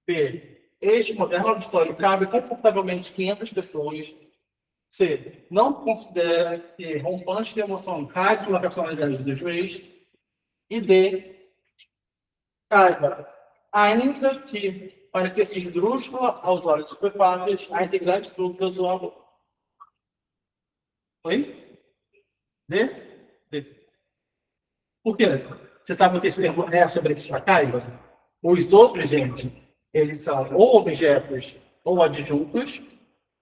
B. Este moderno auditório cabe confortavelmente 500 pessoas. C. Não se considera que rompante de emoção cai pela personalidade do juiz. E D. Caiba, ainda que parecesse esdrúxula aos olhos estupefatos, a integrantes dúvidas do amor. Oi? D? D. Por quê? Você sabe o que esse termo é sobre a caiba? Os outros, gente, eles são ou objetos ou adjuntos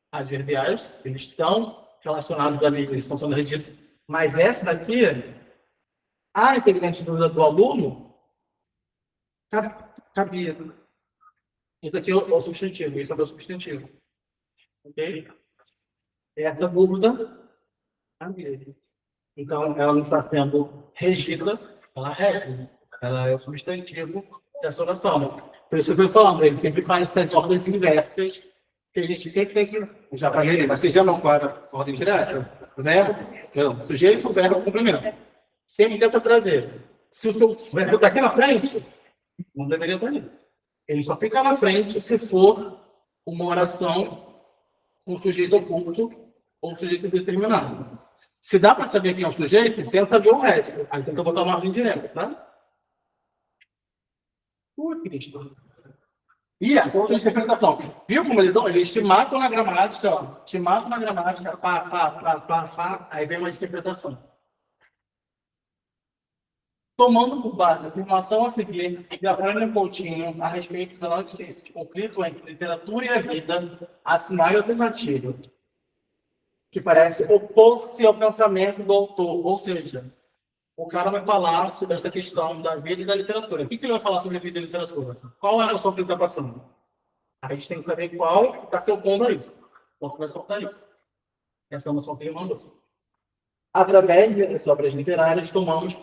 adverbiais, eles estão relacionados ali, eles estão sendo regidos. Mas essa daqui, a inteligência dúvida do aluno, cabia. Isso aqui é o substantivo, isso é o meu substantivo. Ok? Essa dúvida cabia. Então, ela não está sendo regida, ela rege. Ela é o substantivo dessa oração. Por isso que eu estou falando, ele sempre faz essas ordens inversas, que a gente sempre tem que. Já falei, mas você já não para ordem direta? Verbo, não, sujeito, verbo, complemento. Sempre tenta trazer. Se o seu verbo está aqui na frente, não deveria estar ali. Ele só fica na frente se for uma oração com um sujeito oculto ou um sujeito determinado. Se dá para saber quem é o sujeito, tenta ver o resto. Aí tenta botar uma ordem direta, tá? Cristo. E essa outra interpretação. Viu como eles te matam na gramática, ó. Te matam na gramática, pá. Aí vem uma interpretação. Tomando por base a afirmação a seguir de Abraham Coutinho a respeito da existência de conflito entre literatura e a vida, assinale a alternativa, que parece opor-se ao pensamento do autor, ou seja, o cara vai falar sobre essa questão da vida e da literatura. O que ele vai falar sobre a vida e literatura? Qual é a noção que ele está passando? A gente tem que saber qual está se opondo a isso. Qual que vai cortar isso? Essa é a noção que ele mandou. Através das obras literárias, tomamos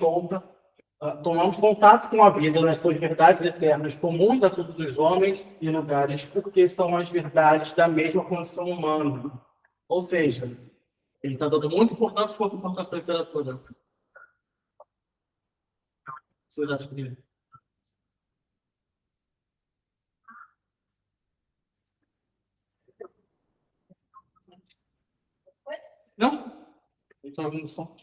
contato com a vida nas suas verdades eternas, comuns a todos os homens e lugares, porque são as verdades da mesma condição humana. Ou seja, ele está dando muita importância para a literatura. Vocês acham que... Não? Então, não são.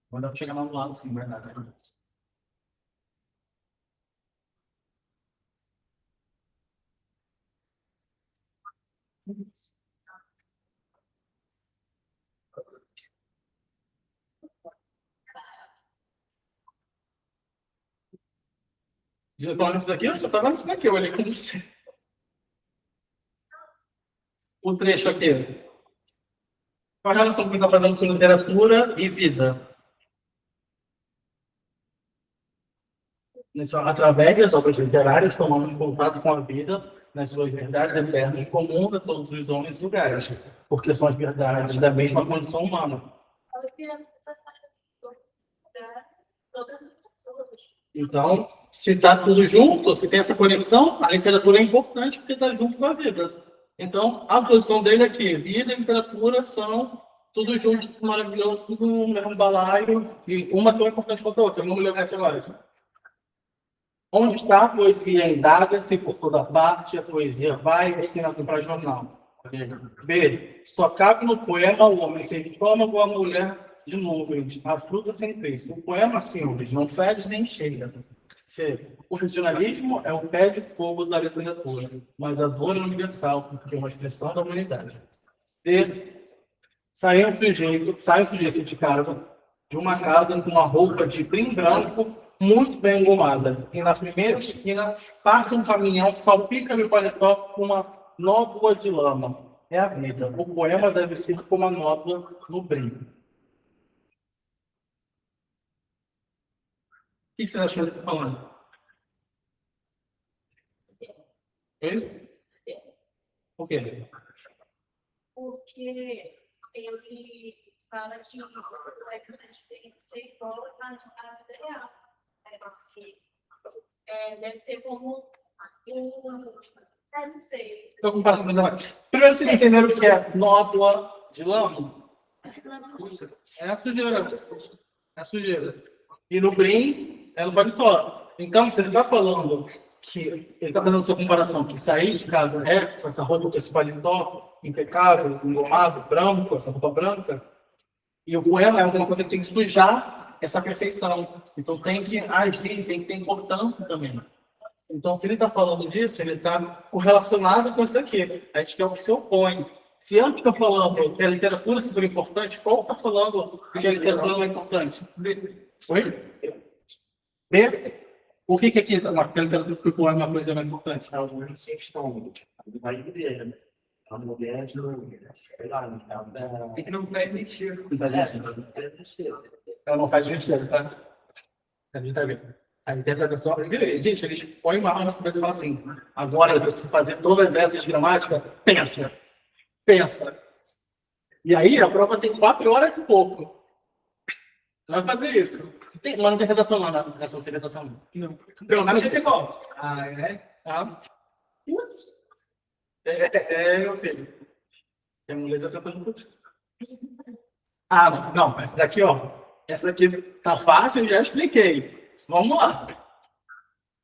Quando eu chegar lá no lado, sim, verdade. Diretor, isso daqui, eu só estava nesse daqui, eu olhei com você. O trecho aqui. Qual a relação que ele está fazendo com literatura e vida? Através das obras literárias, tomamos contato com a vida nas suas verdades eternas, comuns a todos os homens e lugares, porque são as verdades da mesma condição humana. Então, se está tudo junto, se tem essa conexão, a literatura é importante porque está junto com a vida. Então, a posição dele aqui, vida e literatura são tudo junto, maravilhoso, tudo no mesmo balaio, e uma tão importante quanto a outra. Vamos ler aqui agora. Onde está a poesia? Indaga-se por toda parte, a poesia vai destinada para jornal. B. Só cabe no poema o homem sem estômago, a mulher de nuvens, a fruta sem peixe. O poema simples, não fede nem cheira. C. O ficcionalismo é o pé de fogo da literatura, mas a dor é universal, porque é uma expressão da humanidade. D. Sai um sujeito de casa, de uma casa com uma roupa de brim branco, muito bem engomada. E na primeira esquina passa um caminhão, salpica-lhe o paletó com uma nódoa de lama. É a vida. O poema deve ser como a nódoa no brim. O que vocês acham que ele está falando? Ele? O quê? Porque ele fala que o moleque tem que ser igual à vida real. deve ser como não sei. Então, comparação com a primeiro, vocês entenderam o que é nódoa de lama? É a sujeira. É a sujeira. E no brim, é no paletó. Então, se ele está falando que ele está fazendo essa comparação, que sair de casa é com essa roupa, com esse paletó impecável, engomado, branco, essa roupa branca, e o poema é alguma coisa que tem que sujar essa perfeição. Então, tem que agir, tem que ter importância também. Então, se ele está falando disso, ele está correlacionado com isso daqui. A gente quer o que se opõe. Se antes está falando que a literatura é super importante, qual está falando que a literatura não é importante? Foi? B? O que aqui que a literatura que o poema é uma coisa mais importante? Alguns se estão vai viver. A mulher de sei lá, É que não faz nem cheiro. Não faz sentido. Ela não faz sentido, tá? A gente tá vendo. A interpretação. Gente, eles põem uma arma e falam assim: agora, para você fazer todas essas de gramática, pensa. Pensa. E aí, a prova tem 4 horas e pouco. Vai fazer isso. Mas não tem redação lá nessa redação. Não. Pelo menos esse é bom. Ah, é? Tá? Putz. Meu filho. Tem um laser tentando. Ah, não. Essa daqui, ó. Essa daqui tá fácil, eu já expliquei. Vamos lá.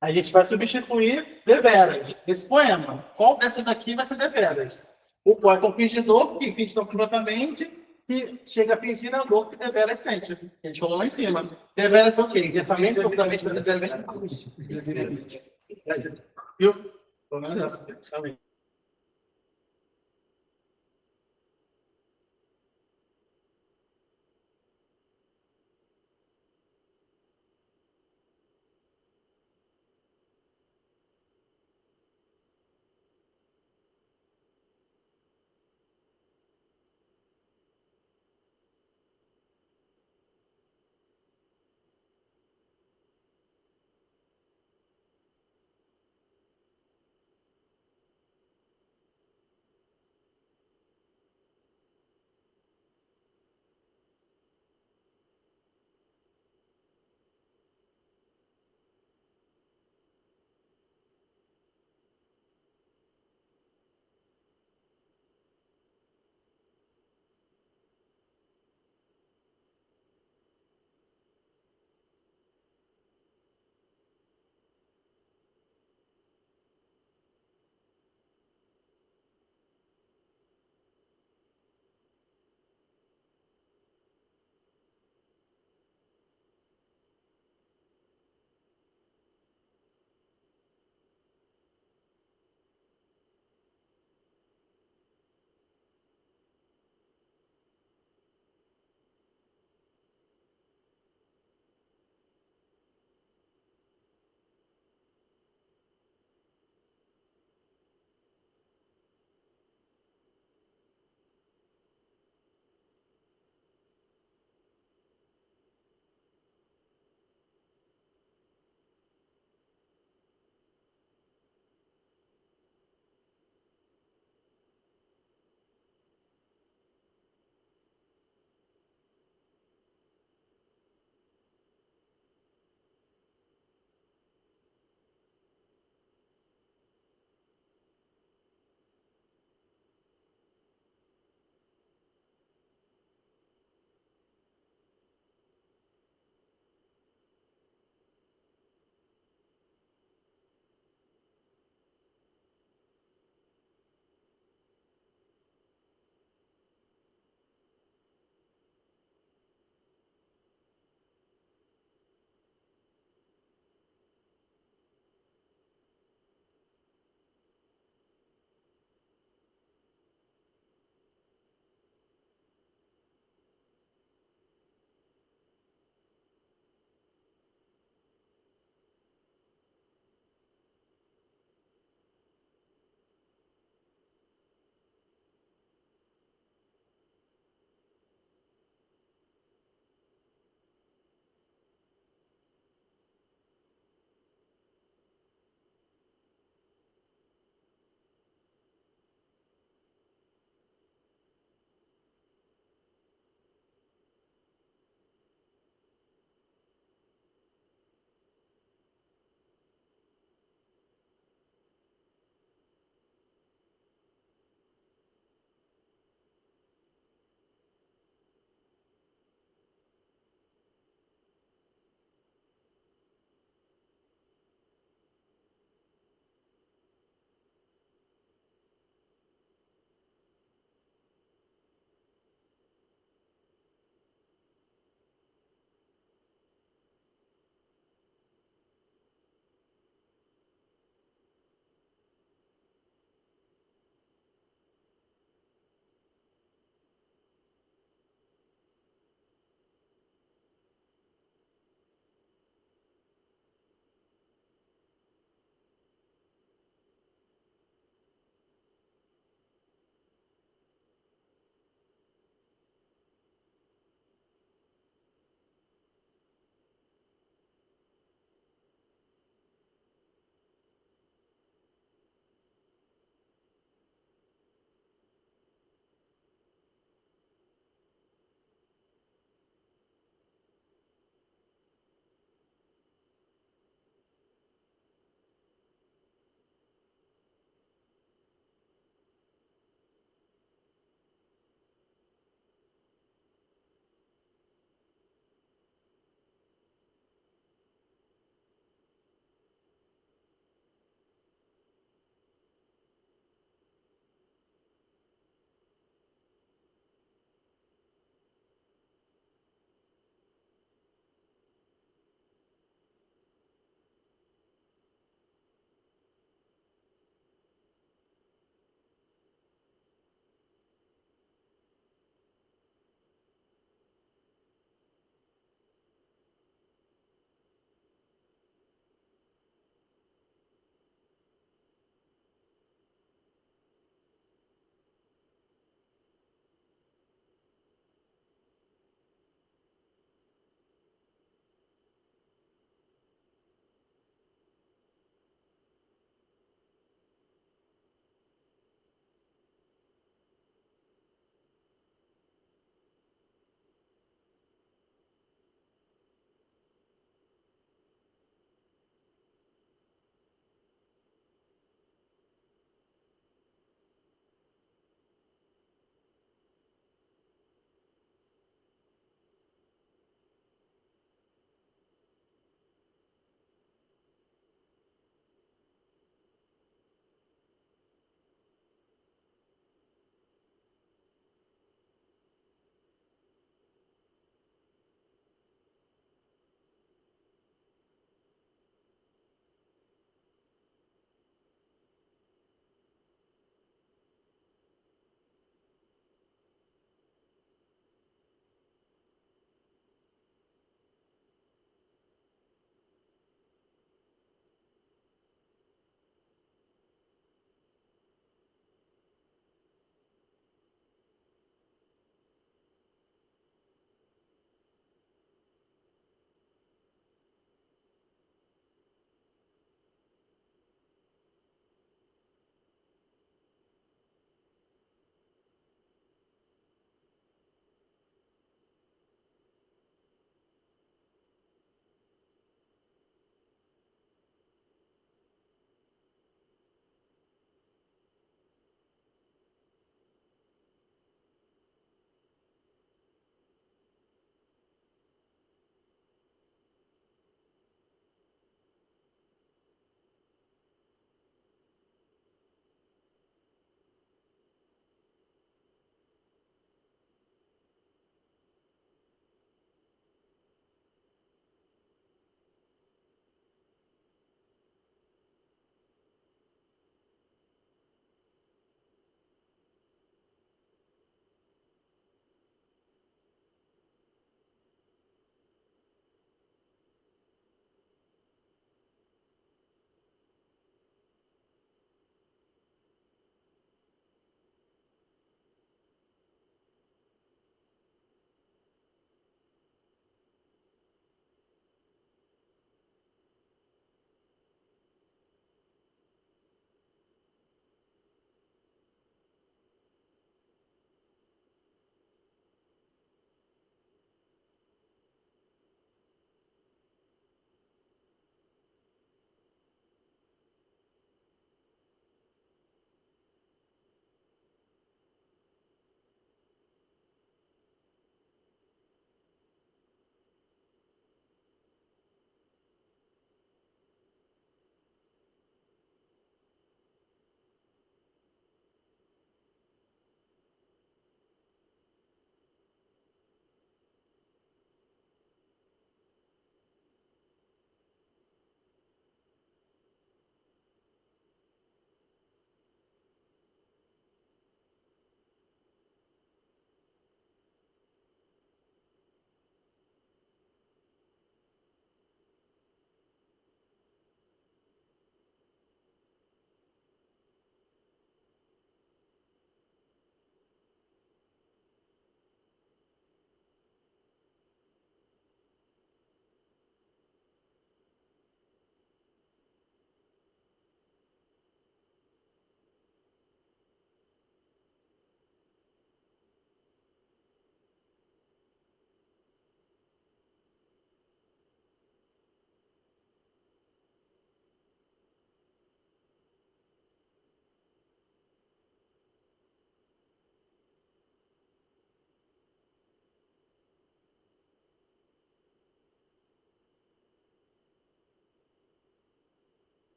A gente vai substituir deveras. Esse poema, qual dessas daqui vai ser deveras? O poeta é um fingidor, que finge tão completamente, que chega a fingir a dor que deveras sente. A gente falou lá em cima. Deveras é o quê? Intensamente, completamente, verdadeiramente. Viu? Pelo menos essa. Também.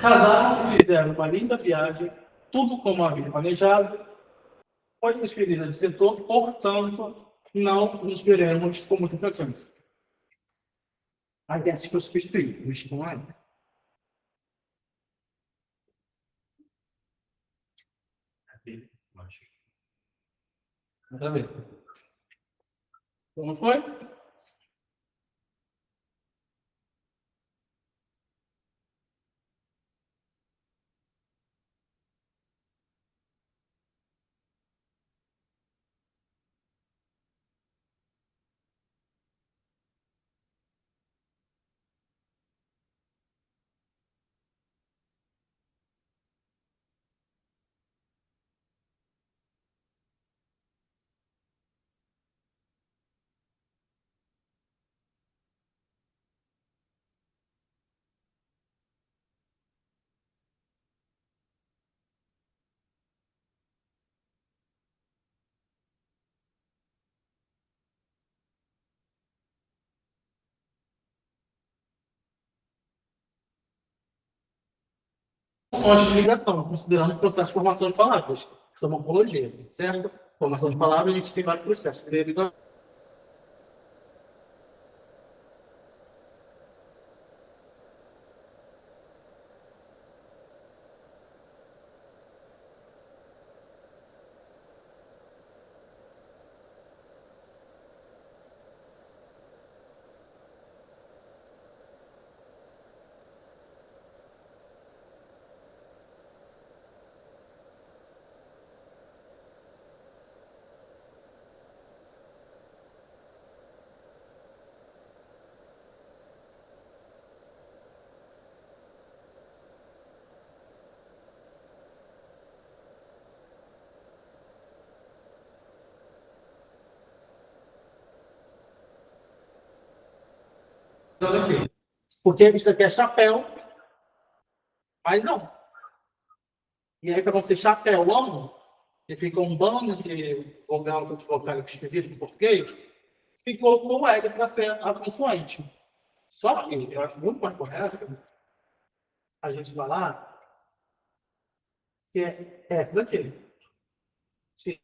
Casaram-se, fizeram uma linda viagem, tudo como havia planejado. Foi transferida de setor, portanto, não nos veremos com muita frequência. Aí desce que eu substituí, mas não é. Nada a ver. Como foi? Fontes de ligação, considerando o processo de formação de palavras, que são morfologia, certo? Formação de palavras, a gente tem vários processos. Aqui. Porque isso aqui é chapéu, mas não. E aí, para não ser chapéu, que fica um bando de vocálico esquisito em português, se colocou o L para ser a consoante. Só que eu acho muito mais correto a gente falar que é essa daqui. Sim.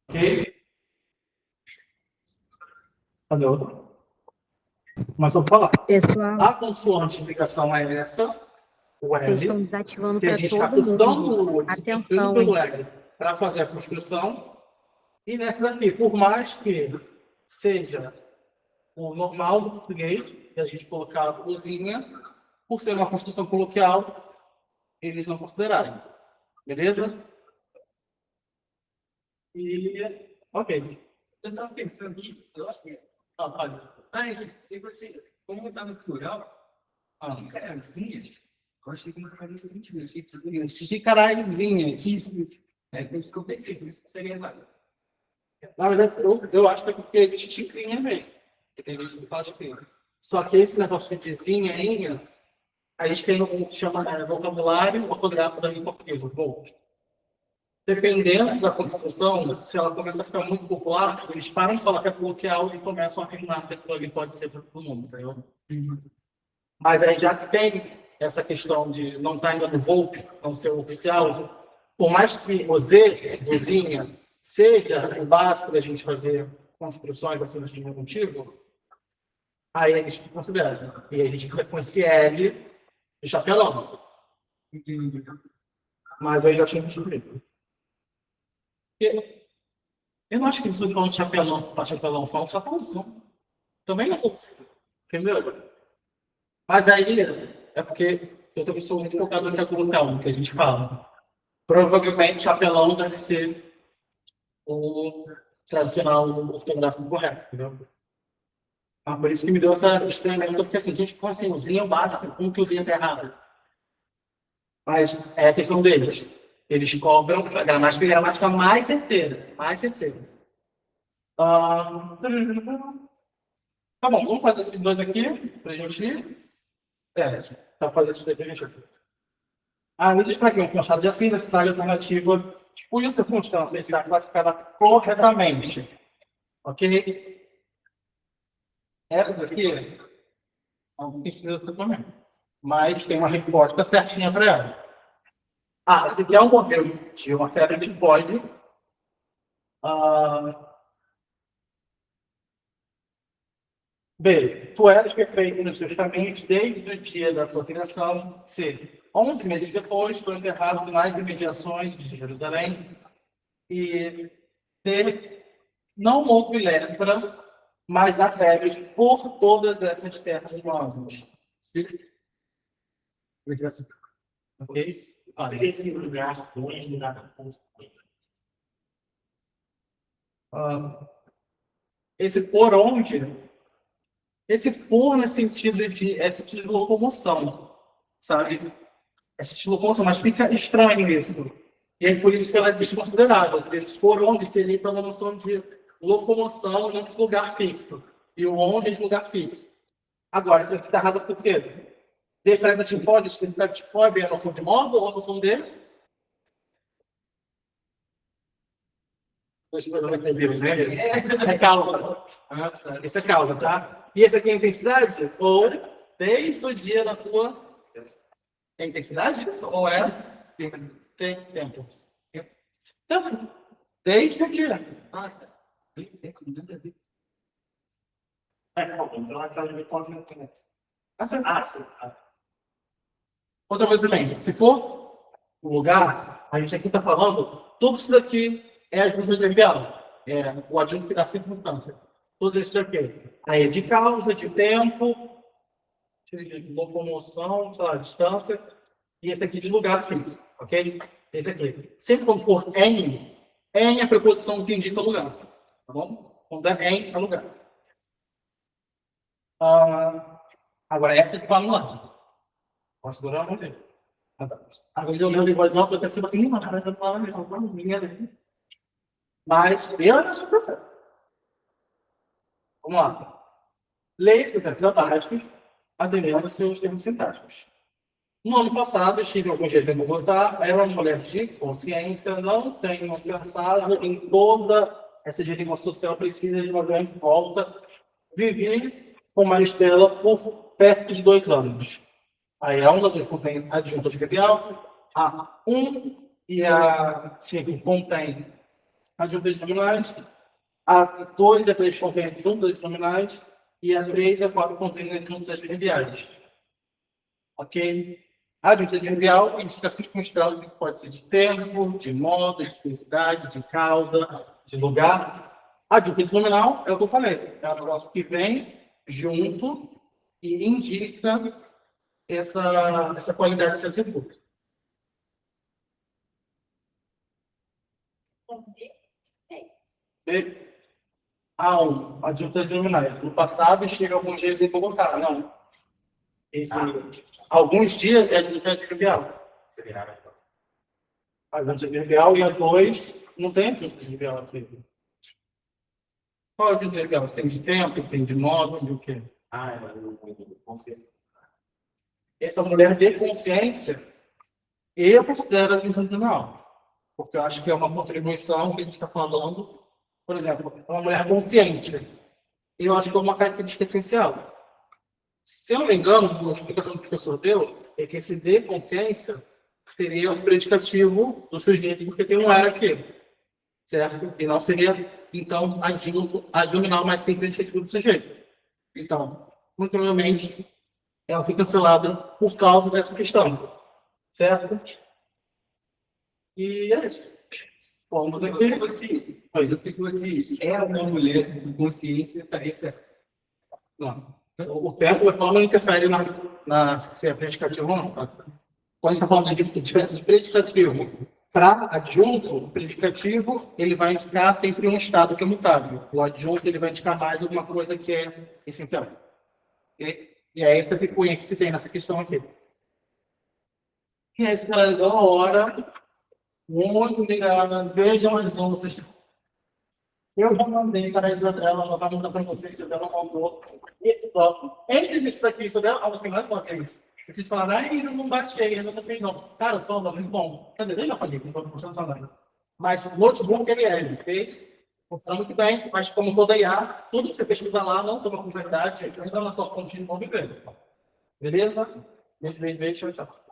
Ok? Alô? Mas vamos falar. Pessoal, A consoante de ligação é essa, o vocês estão L, desativando que a para gente está todo custando mundo. o substituindo Atenção, pelo hein? L para fazer a construção. E nessa daqui, por mais que seja o normal do português, que a gente colocar cozinha, por ser uma construção coloquial, eles não considerarem. Beleza? E, ok. Eu estava pensando aqui, eu acho que. Mas, tipo assim, como tá no plural, casinhas, eu achei que não faria sentido. Eu achei que seria Xicarazinhas. É, por isso que eu pensei, por isso que seria errado. Na verdade, eu acho que é porque existe xicrinha mesmo. Que tem gente que fala xicrinha. Só que esse negócio de zinha, a gente tem um que chama vocabulário ortográfico da língua portuguesa, o VOC. Dependendo da construção, se ela começa a ficar muito popular, eles param de falar que é coloquial e começam a afirmar que aquilo ali pode ser para todo mundo, entendeu? Mas aí já que tem essa questão de não estar ainda no VOC, não ser oficial, por mais que o Z, do Zinha, seja o básico da gente fazer construções assim no diminutivo, aí a gente considera. E a gente fica com esse L de chapelão. Mas eu ainda tinha que descobrir. Eu não acho que você falando chapelão, fala chapelãozão. Também não sou. Entendeu? Mas aí é porque eu também sou muito focado no que é colocar, no que a gente fala. Provavelmente chapelão deve ser o tradicional ortográfico correto, entendeu? Por isso que me deu essa estranhamento. Eu fiquei assim, gente, como assim? Usinha básico, como que usinha tá errado? Mas é a questão deles. Eles cobram a gramática mais certeira. Mais certeira. Tá bom, vamos fazer esses dois aqui, pra gente. Tá fazer esses dois pra gente aqui. Me destaquei um constado de assim, necessidade alternativa, escolha essa constância, será classificada corretamente. Ok? Essa daqui, alguém precisa também. Mas tem uma resposta certinha para ela. Esse aqui é um modelo de uma série de pode. B. Tu eras perfeito nos teus caminhos desde o dia da tua criação. C. 11 meses depois, foi enterrado nas imediações de Jerusalém. E D. Não houve lepra, mas há febres por todas essas terras romosas. Ok? Esse lugar, longe do lugar. Esse por onde, esse por no sentido de locomoção, sabe? É sentido de locomoção, mas fica estranho isso. E é por isso que ela é desconsiderada. Esse por onde seria para uma noção de locomoção, não de lugar fixo. E o onde é de lugar fixo. Agora, isso aqui está errado por quê? Definitivamente é a noção de modo ou a noção de? É causa. Esse é causa, tá? E esse aqui é intensidade? Ou desde o dia da tua... É intensidade isso? Ou é? Tem tempo. Tempo. Desde o dia. Então aquela de conta. Outra coisa também, se for o lugar, a gente aqui está falando, tudo isso daqui é adjunto adverbial. É o adjunto que dá circunstância. Tudo isso daqui. Aí é de causa, de tempo, de locomoção, sei lá, distância, e esse aqui de lugar fixo, ok? Esse aqui. Sempre quando for em é a preposição que indica lugar, tá bom? Quando é em, é lugar. Agora, essa que fala lá. Posso segurar? Vamos ver. Agora, eu leio em voz alta, eu percebo assim, não, mas eu falo mesmo, mas eu não sou professor. Vamos lá. Leia sintaxes abaixo, atendendo aos seus termos sintáticos. No ano passado, estive alguns dias em Bogotá, era uma mulher de consciência, não tenho pensado em toda essa direção social, precisa de uma grande volta. Vivi com Maristela por perto de 2 anos. Aí a 1 da 2 contém adjunto adverbial, a 1 e a 5 contém adjuntos nominais, a 2 e a 3 contém adjuntos nominais, e a 3 e a 4 contém adjuntos adverbiais. Ok? Adjunto adverbial indica circunstância que pode ser de tempo, de modo, de intensidade, de causa, de lugar. Adjunto nominal é o que eu falei, é o negócio que vem junto e indica essa qualidade de seu atributo. A1, adjuntos nominais. No passado, estive alguns dias em Bogotá. Não. Alguns dias é adjunto adverbial. Adjunto adverbial e a 2 não tem adjunto adverbial aqui. Qual é o adjunto adverbial? Tem de tempo, tem de modo, tem o quê? Consciência. Essa mulher de consciência, eu considero adjunto adverbial. Porque eu acho que é uma contribuição que a gente está falando. Por exemplo, uma mulher consciente. Eu acho que é uma característica essencial. Se eu não me engano, a explicação que o professor deu é que esse de consciência seria um predicativo do sujeito, porque tem um era aqui. Certo? E não seria, então, adjunto, mas sim predicativo do sujeito. Então, muito provavelmente, ela foi cancelada por causa dessa questão. Certo? E é isso. Vamos ver. Se fosse é uma mulher de consciência, estaria certo. Não. O tempo não interfere se é predicativo ou não. Tá? Quando a gente está falando de diferença de predicativo Para adjunto, o predicativo ele vai indicar sempre um estado que é mutável. O adjunto ele vai indicar mais alguma coisa que é essencial. E é essa picuinha que se tem nessa questão aqui. E é isso, galera. Da hora. Muito obrigado. Vejam as outras. Eu já mandei para a Isabela, ela vai mandar para vocês se ela mandou esse bloco. Entre isso daqui, isso dela, ela tem mais bloco que isso. Vocês falaram, ainda não baixei, ainda não fez não. Cara, só um muito bom. Cadê? Eu já falei, não estou mostrando trabalho. Mas o notebook ele é, ele fez. Funciona muito bem, mas como toda IA, tudo que você pesquisa lá não toma com verdade, entra na sua fonte de novo e ganha. Beleza? Beijo, beijo, beijo, tchau, tchau.